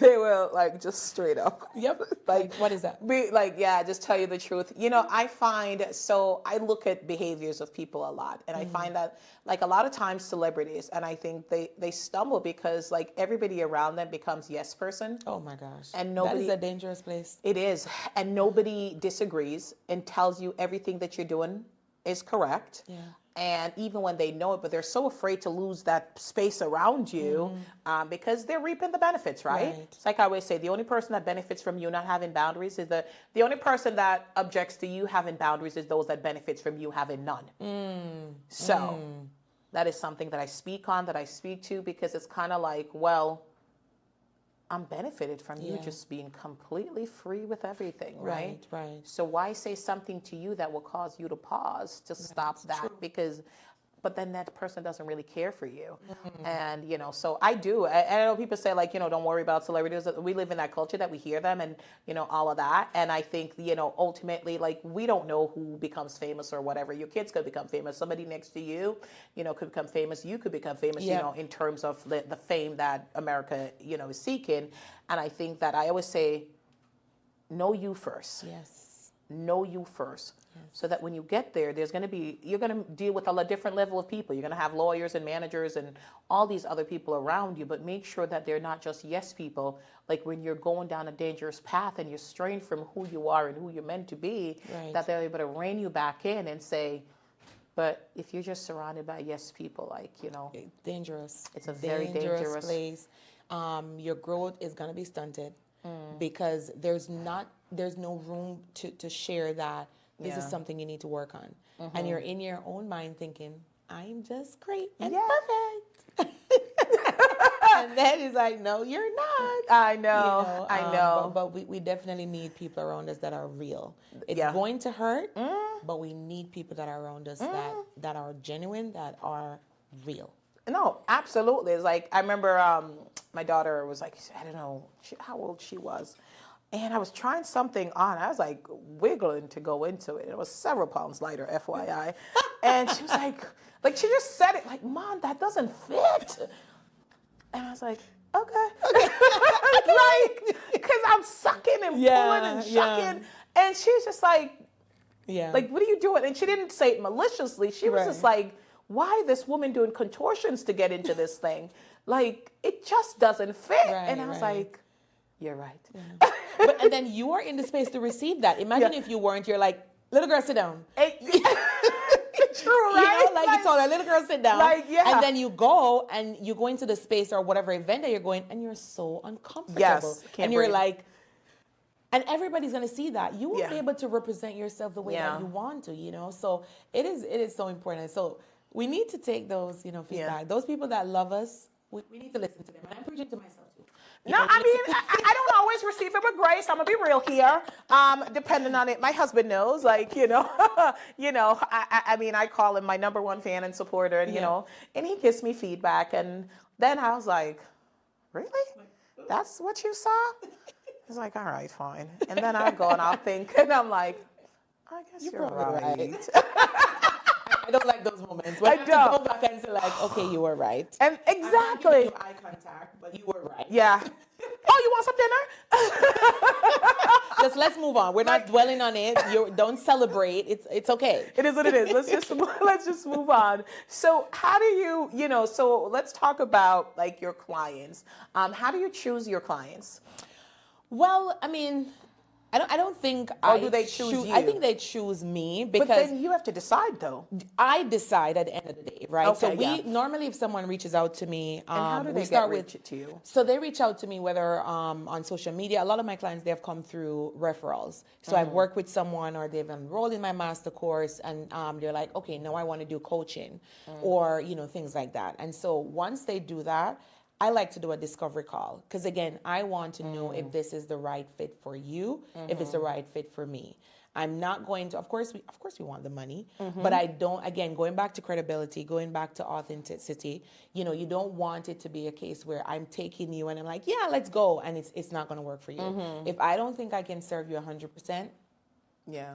they will like just straight up. Yep. Like What is that? be like, yeah, just tell you the truth. You know, I find, so I look at behaviors of people a lot, and I find that like a lot of times celebrities, and I think they stumble because like everybody around them becomes yes person. Oh my gosh. And that nobody- is a dangerous place. It is. And nobody disagrees and tells you everything that you're doing is correct. Yeah. And even when they know it, but they're so afraid to lose that space around you because they're reaping the benefits, right? Right. It's like I always say, the only person that benefits from you not having boundaries is the only person that objects to you having boundaries is those that benefits from you having none. So that is something that I speak on, that I speak to, because it's kind of like, well, I'm benefited from you Yeah. just being completely free with everything, right? Right. So why say something to you that will cause you to pause to stop that? Because, but then that person doesn't really care for you. And, you know, so I do. And I know people say like, you know, don't worry about celebrities. We live in that culture that we hear them and, you know, all of that. And I think, you know, ultimately, like, we don't know who becomes famous or whatever. Your kids could become famous. Somebody next to you, you know, could become famous. You could become famous, Yeah. you know, in terms of the fame that America, you know, is seeking. And I think that I always say, know you first. Yes. Know you first. So that when you get there, you're going to deal with a different level of people. You're going to have lawyers and managers and all these other people around you, but make sure that they're not just yes people. Like when you're going down a dangerous path and you're straying from who you are and who you're meant to be, Right. that they're able to rein you back in and say, but if you're just surrounded by yes people, like, you know, Dangerous. It's a very dangerous- place. Your growth is going to be stunted because there's no room to share that this is Yeah. something you need to work on. And you're in your own mind thinking, I'm just great and Yeah. perfect. And then it's like, no, you're not. I know, I know. But we definitely need people around us that are real. It's Yeah. going to hurt, but we need people that are around us that are genuine, that are real. No, absolutely. It's like I remember my daughter was like, I don't know how old she was, and I was trying something on. I was like wiggling to go into it. It was several pounds lighter, FYI. And she was like she just said it like, Mom, that doesn't fit. And I was like, okay. Like, because I'm sucking and pulling and shucking. And she's just like, Yeah. what are you doing? And she didn't say it maliciously. She was just like, why this woman doing contortions to get into this thing? Like, it just doesn't fit. Right, and I was right. like, you're right. And then you are in the space to receive that. Imagine if you weren't. You're like, little girl, sit down. True, right? You know, like you told her, little girl, sit down. Like, yeah. And then you go and you go into the space or whatever event that you're going, and you're so uncomfortable. Yes, can't and you're breathe. like, and everybody's gonna see that. You won't Yeah. be able to represent yourself the way Yeah. that you want to, you know. So it is so important. So we need to take those, you know, feedback. Yeah. Those people that love us, we need to listen to them. And I'm preaching to myself too. You No, know, I mean, I don't always receive it with grace. I'm gonna be real here. Depending on it, my husband knows. Like, you know, I mean, I call him my number one fan and supporter, and you Yeah. know, and he gives me feedback. And then I was like, really? That's what you saw? He's like, all right, fine. And then I'll go and I'll think, and I'm like, I guess You're you're probably right. I don't like those moments. When I have don't. to go back and say like, okay, you were right. And I'm not giving exactly. you eye contact, but you were right. Yeah. Oh, you want some dinner? Just let's move on. We're not dwelling on it. You don't celebrate. It's okay. It is what it is. Let's just move on. So how do you, so let's talk about like your clients. How do you choose your clients? Well, I mean, I don't think Or do they choose you? I think they choose me But because then you have to decide though. I decide at the end of the day, right? So Okay, we yeah. normally, if someone reaches out to me, And how do we they start get with reach to you? So they reach out to me whether on social media. A lot of my clients, they have come through referrals. So I've worked with someone or they've enrolled in my master course and they're like, okay, now I want to do coaching or, things like that. And so once they do that, I like to do a discovery call because again, I want to know if this is the right fit for you, if it's the right fit for me. I'm not going to, of course we want the money, but I don't, again, going back to credibility, going back to authenticity, you don't want it to be a case where I'm taking you and I'm like, yeah, let's go. And it's not going to work for you. If I don't think I can serve you 100%, Yeah.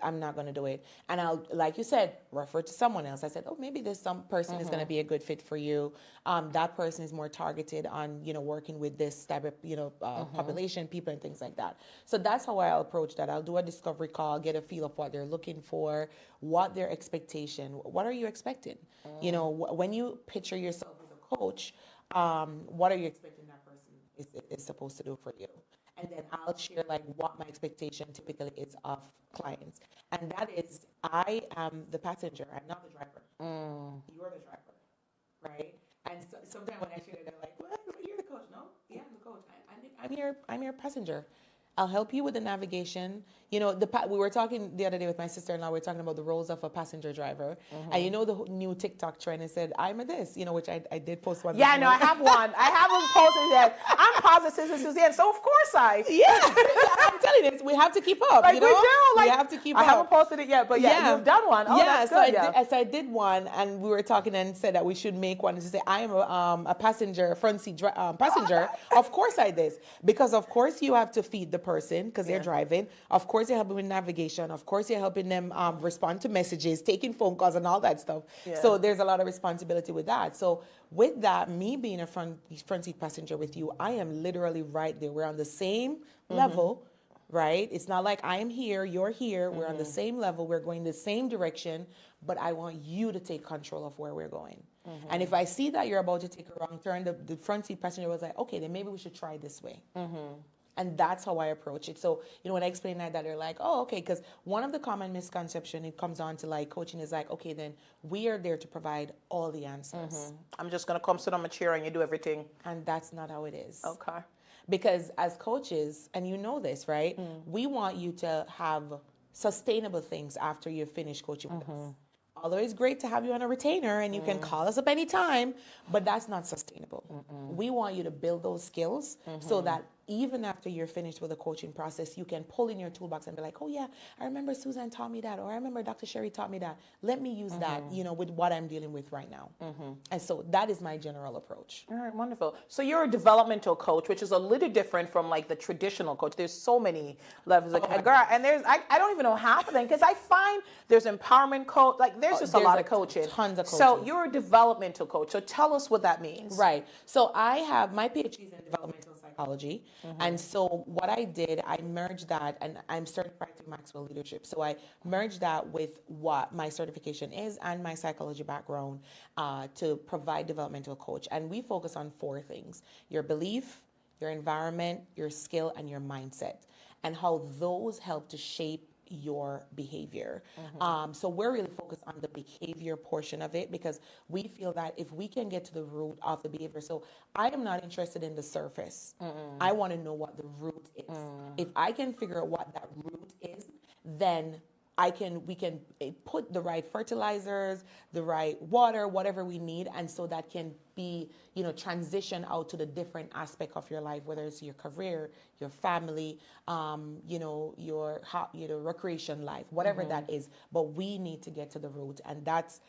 I'm not going to do it. And I'll, like you said, refer to someone else. I said, oh, maybe there's some person is going to be a good fit for you. That person is more targeted on, working with this type of, population, people and things like that. So that's how I'll approach that. I'll do a discovery call, get a feel of what they're looking for, what their expectation, what are you expecting? When you picture yourself as a coach, what are you expecting that person is supposed to do for you? And then I'll share like what my expectation typically is of clients. And that is, I am the passenger. I'm not the driver. You're the driver, right? And so, sometimes when I share it, they're like, "What? You're the coach?" No, yeah, I'm the coach. I'm your passenger. I'll help you with the navigation. We were talking the other day with my sister-in-law. We were talking about the roles of a passenger driver, and the new TikTok trend. And said, "I'm a this," which I did post one. Yeah, no, I have one. I haven't posted yet. I'm positive, Suzanne, so of course Yeah, I'm telling you, we have to keep up. Like we do. Like we have to keep I up. haven't posted it yet, but yeah, you've done one. Oh, that's so good. I did one, and we were talking and said that we should make one. And to say, I am a passenger, front seat passenger. Of course I did, because of course you have to feed the person because they're driving. Of course you're helping with navigation. Of course you're helping them respond to messages, taking phone calls, and all that stuff. Yeah. So there's a lot of responsibility with that. So with that, me being a front seat passenger with you, I am literally right there. We're on the same level, right? It's not like I am here, you're here. We're on the same level. We're going the same direction, but I want you to take control of where we're going. And if I see that you're about to take a wrong turn, the front seat passenger was like, okay, then maybe we should try this way. And that's how I approach it. So, when I explain that they're like, oh, okay, because one of the common misconception, it comes on to like coaching is like, okay, then we are there to provide all the answers. I'm just going to come sit on my chair and you do everything. And that's not how it is. Okay. Because as coaches, and you know this, right? We want you to have sustainable things after you finish coaching with us. Although it's great to have you on a retainer and you can call us up anytime, but that's not sustainable. We want you to build those skills so that even after you're finished with the coaching process, you can pull in your toolbox and be like, oh yeah, I remember Suzanne taught me that, or I remember Dr. Sherry taught me that. Let me use that, with what I'm dealing with right now. And so that is my general approach. All right, wonderful. So you're a developmental coach, which is a little different from like the traditional coach. There's so many levels. Girl, and I don't even know half of them because I find there's empowerment coach, like there's just a lot of coaching. Tons of coaches. So you're a developmental coach. So tell us what that means. Right. So I have my PhD is in developmental psychology. And so what I did, I merged that, and I'm certified through Maxwell Leadership. So I merged that with what my certification is and my psychology background to provide developmental coach. And we focus on 4 things: your belief, your environment, your skill, and your mindset, and how those help to shape your behavior. So we're really focused on the behavior portion of it because we feel that if we can get to the root of the behavior, so I am not interested in the surface. I want to know what the root is. If I can figure out what that root is, then we can put the right fertilizers, the right water, whatever we need, and so that can be, transition out to the different aspect of your life, whether it's your career, your family, your recreation life, whatever that is. But we need to get to the root, and that's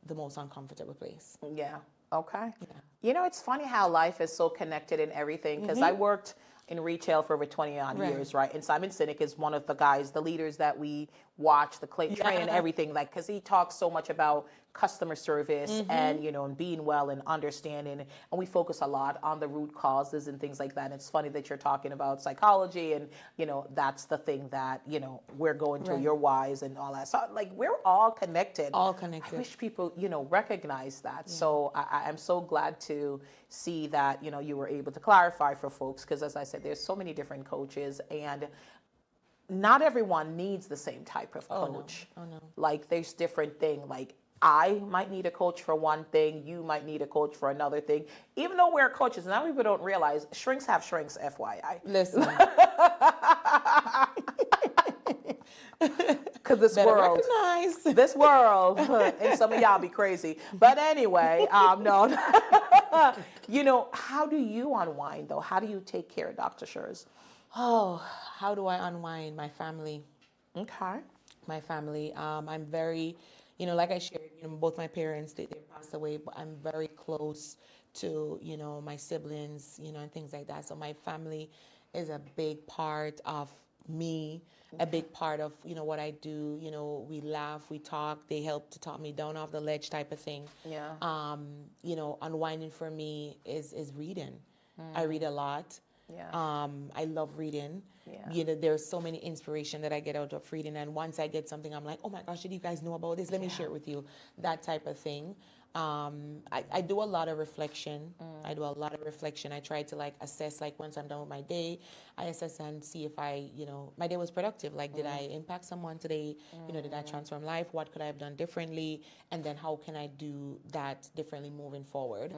the most uncomfortable place. Yeah. Okay. Yeah. It's funny how life is so connected in everything because I worked in retail for over 20 odd years, right? And Simon Sinek is one of the leaders that we watch the train and everything, like, because he talks so much about customer service and, you know, and being well and understanding. And we focus a lot on the root causes and things like that. And it's funny that you're talking about psychology and, you know, that's the thing that, you know, we're going to your whys and all that. So, like, we're all connected. All connected. I wish people, you know, recognize that. So I'm so glad to see that, you know, you were able to clarify for folks, because as I said, there's so many different coaches and not everyone needs the same type of coach. Oh, no. Like, there's different thing. Like, I might need a coach for one thing. You might need a coach for another thing. Even though we're coaches, now people don't realize shrinks have shrinks, FYI. Listen. Because this recognize. world, and some of y'all be crazy. But anyway, no. You know, how do you unwind, though? How do you take care of Dr. Schurz? Oh, how do I unwind? My family. Okay. My family. I'm very, you know, like I shared, you know, both my parents, they passed away, but I'm very close to, you know, my siblings, you know, and things like that. So my family is a big part of me, a big part of, you know, what I do. You know, we laugh, we talk, they help to talk me down off the ledge type of thing. Yeah. You know, unwinding for me is reading. I read a lot. Yeah. I love reading. Yeah. You know, there's so many inspiration that I get out of reading. And once I get something, I'm like, oh my gosh, did you guys know about this? Let me share it with you. That type of thing. I do a lot of reflection. I do a lot of reflection. I try to like assess, like once I'm done with my day, I assess and see if I, you know, my day was productive. Like, did I impact someone today? You know, did I transform life? What could I have done differently? And then how can I do that differently moving forward?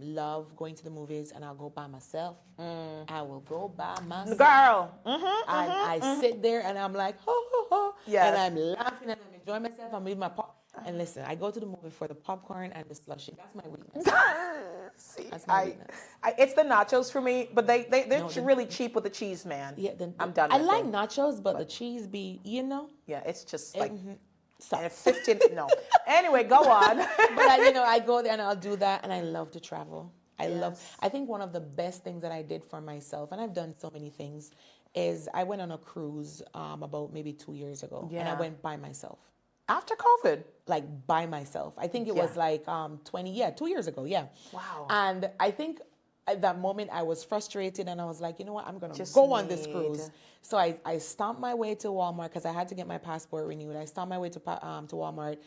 Love going to the movies, and I'll go by myself. I will go by myself. Girl. I sit there and I'm like, ho, ho, ho. Yes. And I'm laughing and I'm enjoying myself. I'm eating my pop. And listen, I go to the movie for the popcorn and the slushie. That's my weakness. See, That's my weakness. it's the nachos for me, but they're really cheap with the cheese, man. Yeah, I'm done. I with like them. nachos, but the cheese be, you know. Yeah, it's just like Stop. 15. No. Anyway, go on. But I go there and I'll do that, and I love to travel. I think one of the best things that I did for myself, and I've done so many things, is I went on a cruise about maybe 2 years ago, and I went by myself. After COVID. Like by myself. I think it was like 2 years ago. Yeah. Wow. And I think at that moment I was frustrated and I was like, you know what, I'm going to go on this cruise. So I stomped my way to Walmart because I had to get my passport renewed. I stomped my way to Walmart.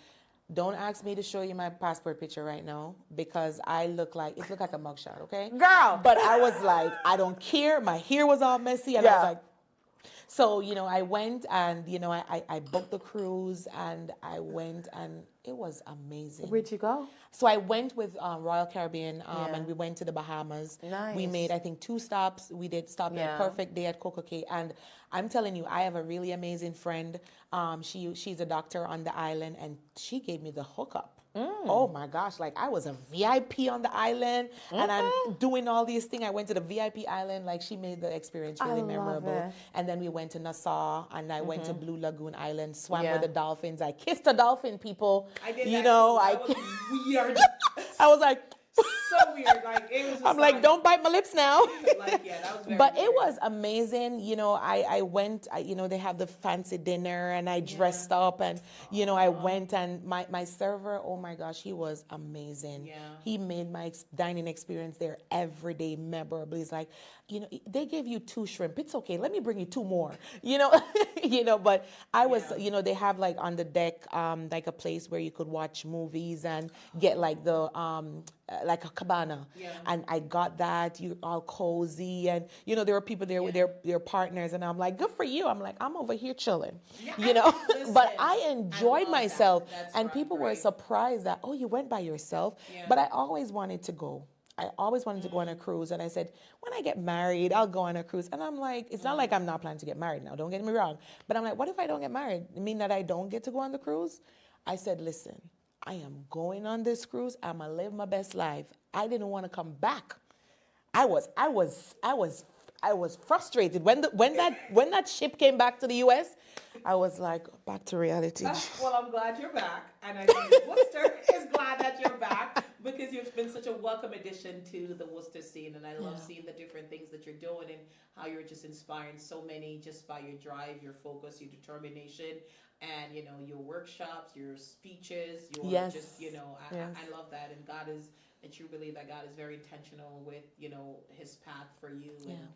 Don't ask me to show you my passport picture right now because it looked like a mugshot, okay? Girl. But I was like, I don't care. My hair was all messy and I was like, so, you know, I went and, you know, I booked the cruise and I went and it was amazing. Where'd you go? So I went with Royal Caribbean and we went to the Bahamas. Nice. We made, I think, 2 stops. We did stop at Perfect Day at Coco Cay. And I'm telling you, I have a really amazing friend. She's a doctor on the island and she gave me the hookup. Oh my gosh, like I was a VIP on the island and I'm doing all these things. I went to the VIP island, like she made the experience really memorable. And then we went to Nassau and I went to Blue Lagoon Island, swam with the dolphins. I kissed a dolphin, people. I did you that know, too. That was weird. I was like, so weird. Like it was. I'm like, don't bite my lips now. Like, yeah, that was very But weird. it was amazing. You know, I went, you know, they have the fancy dinner and I dressed up and, you know, I went and my server, oh my gosh, he was amazing. Yeah. He made my dining experience there every day memorable. He's like, you know, they gave you 2 shrimp. It's okay. Let me bring you 2 more, you know, but I was, you know, they have like on the deck, like a place where you could watch movies and get like the, like a cabana. Yeah. And I got that. You're all cozy. And, you know, there were people there with their partners. And I'm like, good for you. I'm like, I'm over here chilling, you know. Listen, but I enjoyed love myself. that. That's And right, people were right. surprised that, oh, you went by yourself. Yeah. But I always wanted to go. I always wanted to go on a cruise. And I said, when I get married, I'll go on a cruise. And I'm like, it's not like I'm not planning to get married now. Don't get me wrong. But I'm like, what if I don't get married? It mean that I don't get to go on the cruise? I said, listen, I am going on this cruise. I'm gonna live my best life. I didn't want to come back. I was frustrated when that ship came back to the U.S. I was like, back to reality. Well, I'm glad you're back, and I think Worcester is glad that you're back because you've been such a welcome addition to the Worcester scene, and I love Yeah. seeing the different things that you're doing and how you're just inspiring so many just by your drive, your focus, your determination, and your workshops, your speeches, your Yes. just Yes. I love that, and God is. I truly believe that God is very intentional with His path for you, and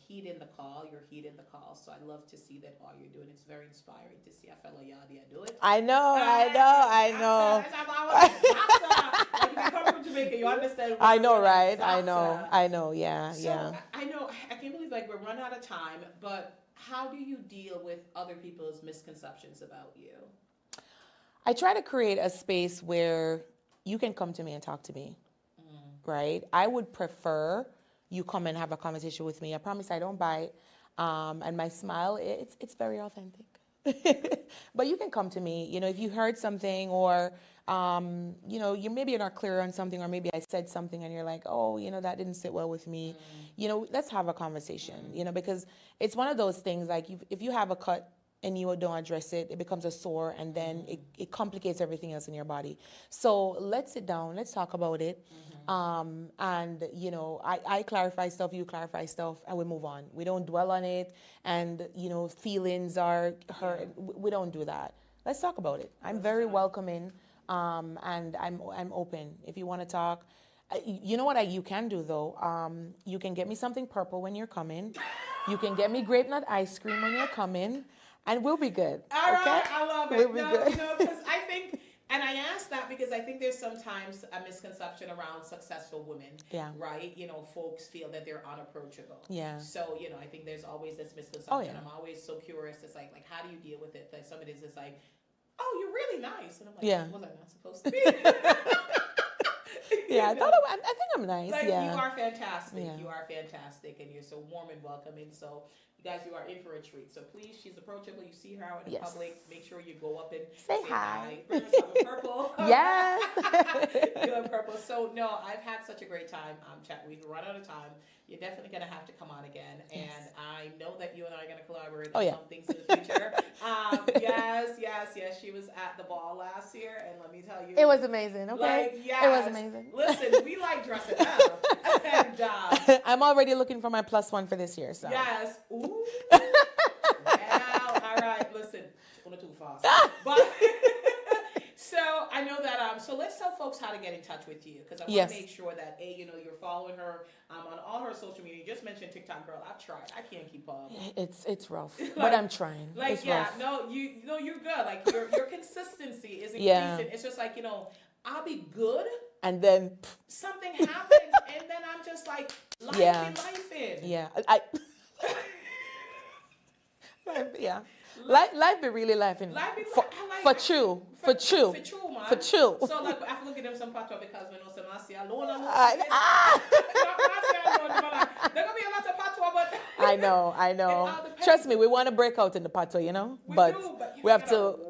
heeding the call. You're heeding the call, so I love to see that all you're doing. It's very inspiring to see a fellow Yadi do it. I know. Like, if you come from Jamaica, you understand. I know, right? Doctor. I know. Yeah, So yeah. I know. I can't believe like we're running out of time. But how do you deal with other people's misconceptions about you? I try to create a space where you can come to me and talk to me, right? I would prefer you come and have a conversation with me. I promise I don't bite. And my smile, it's very authentic. But you can come to me, if you heard something or, you maybe you're not clear on something, or maybe I said something and you're like, oh, that didn't sit well with me. Let's have a conversation, because it's one of those things like if you have a cut and you don't address it, it becomes a sore, and then it complicates everything else in your body. So let's sit down, let's talk about it. And, I clarify stuff, you clarify stuff, and we move on. We don't dwell on it, and, feelings are hurt. We don't do that. Let's talk about it. I'm very welcoming, and I'm open. If you want to talk, you know what you can do, though? You can get me something purple when you're coming. You can get me grape nut ice cream when you're coming. And we'll be good. All okay? right, I love it. We'll be good. Because I think, and I ask that because I think there's sometimes a misconception around successful women. Yeah. Right? Folks feel that they're unapproachable. Yeah. So, I think there's always this misconception. Oh, yeah. I'm always so curious. It's like how do you deal with it? Like somebody's just like, oh, you're really nice. And I'm like, Yeah. was I not supposed to be? Yeah, I think I'm nice. Like, yeah. you are fantastic. Yeah. You are fantastic, and you're so warm and welcoming. So, you guys, you are in for a treat. So, please, she's approachable. You see her out in Yes. public. Make sure you go up and Say hi. Bring her something purple. Yes. You're in purple. So, no, I've had such a great time. Chat. We've run out of time. You're definitely going to have to come on again. Yes. And I know that you and I are going to collaborate Oh, on yeah. some things in the future. Yes. She was at the ball last year, and let me tell you. It was amazing, okay? Like, yes. It was amazing. Listen, we like dressing up. And, I'm already looking for my +1 for this year, so. yes. Ooh. Well, all right. Listen, one or too fast. But so I know that. So let's tell folks how to get in touch with you, because I want Yes. to make sure that you're following her on all her social media. You just mentioned TikTok, girl. I've tried. I can't keep up. It's rough, but I'm trying. Like, it's yeah, rough. no, you're good. Like your consistency is increasing. Yeah. It's just like I'll be good. And then, Something happens, and then I'm just like, life Yeah. in. yeah, yeah. Life be really laughing. Life be for, I like for it. true, For for true, true, man. for true. So like, I have to look at them some patois because we know some Asi alone. There gonna be a lot of patois, but I know. It all depends. Trust me, we want to break out in the pato, but do, but you we have gotta- to.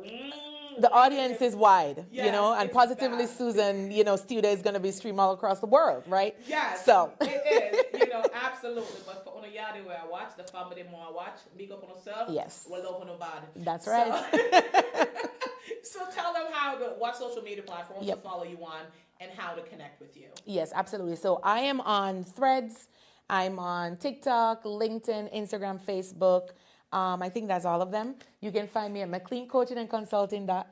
The audience is wide, Yes, and it's positively vast. Susan, Studio is going to be streamed all across the world, right? Yes, So. it is, absolutely. But for Ono Yadi, where I watch, the family more I watch, big up on yourself. Yes. Well, love on bad. That's So- right. So tell them what social media platforms Yep. to follow you on and how to connect with you. Yes, absolutely. So I am on Threads. I'm on TikTok, LinkedIn, Instagram, Facebook. I think that's all of them. You can find me at McLean Coaching and Consulting. I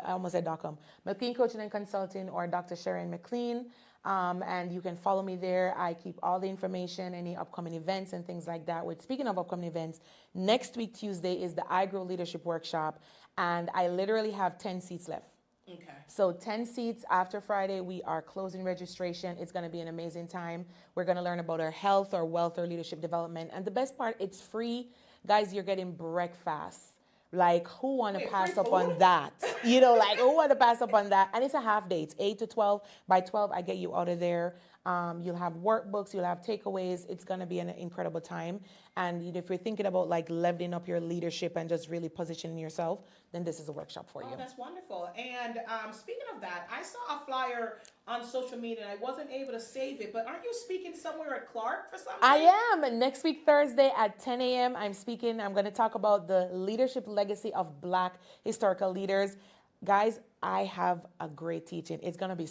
almost said .com. McLean Coaching and Consulting, or Dr. Sharon McLean. And you can follow me there. I keep all the information, any upcoming events and things like that. Speaking of upcoming events, next week, Tuesday, is the I Grow Leadership Workshop. And I literally have 10 seats left. Okay. So 10 seats after Friday. We are closing registration. It's going to be an amazing time. We're going to learn about our health, our wealth, our leadership development. And the best part, it's free. Guys, you're getting breakfast. Like, who want to Wait, pass free up food? on that? Who want to pass up on that? And it's a half day. It's 8 to 12. By 12, I get you out of there. You'll have workbooks. You'll have takeaways. It's going to be an incredible time. And if you're thinking about leveling up your leadership and just really positioning yourself, then this is a workshop for you. Oh, that's wonderful. And speaking of that, I saw a flyer on social media and I wasn't able to save it, but aren't you speaking somewhere at Clark for something? I am. Next week, Thursday at 10 a.m., I'm speaking. I'm going to talk about the leadership legacy of Black historical leaders. Guys, I have a great teaching. It's going to be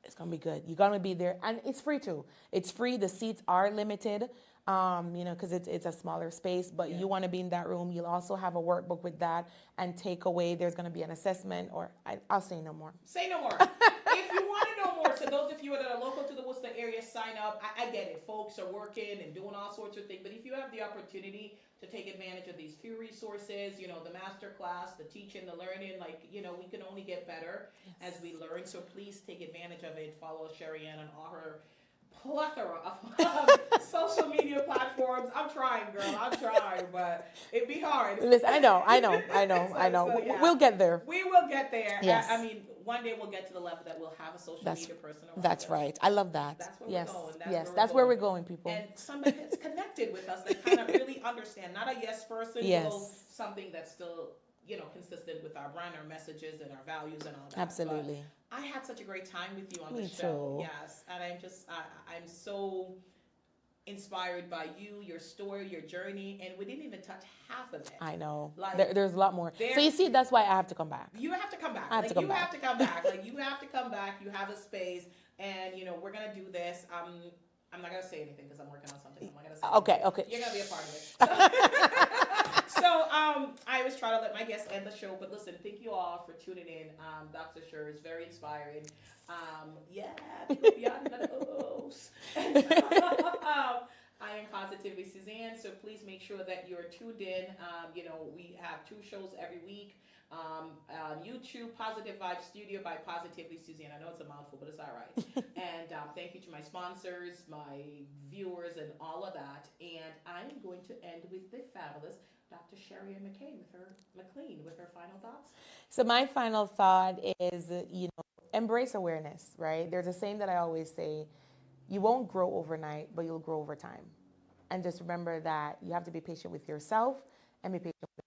It's gonna be good. You're gonna be there, and it's free too. It's free. The seats are limited, because it's a smaller space. But you want to be in that room. You'll also have a workbook with that and takeaway. There's gonna be an assessment, or I'll say no more. Say no more. If you want to know more, so those of you that are local to the Worcester area, sign up. I get it. Folks are working and doing all sorts of things, but if you have the opportunity to take advantage of these few resources, the master class, the teaching, the learning, we can only get better as we learn. So please take advantage of it. Follow Sherry Ann on all her plethora of social media platforms. I'm trying, girl. I'm trying, but it'd be hard. Listen, I know. So, yeah. We'll get there. We will get there. Yes. I mean, one day we'll get to the level that we'll have a social media person around That's us. right. I love that. That's where yes. we're going. That's where we're going, people. And somebody that's connected with us that kind of really understand, not a yes person, Yes. but something that's still, consistent with our brand, our messages, and our values and all that. Absolutely. But I had such a great time with you on Me the show. too. Yes. And I'm so inspired by you, your story, your journey, and we didn't even touch half of it. I know. Like, there's a lot more. So you see, that's why I have to come back. You have to come back. I have to come back. have to come back. You have to come back. You have a space, and we're gonna do this. I'm not gonna say anything because I'm working on something. I'm not gonna say. Okay. anything. Okay. You're gonna be a part of it. So, I always try to let my guests end the show, but listen, thank you all for tuning in. Dr. Sher is very inspiring. I am Positively Suzanne, so please make sure that you're tuned in. We have 2 shows every week. On YouTube, Positive Vibe Studio by Positively Suzanne. I know it's a mouthful, but it's all right. And thank you to my sponsors, my viewers, and all of that. And I'm going to end with the fabulous Dr. Sherry Ann McLean with her final thoughts. So my final thought is, embrace awareness, right? There's a saying that I always say, you won't grow overnight, but you'll grow over time. And just remember that you have to be patient with yourself and be patient with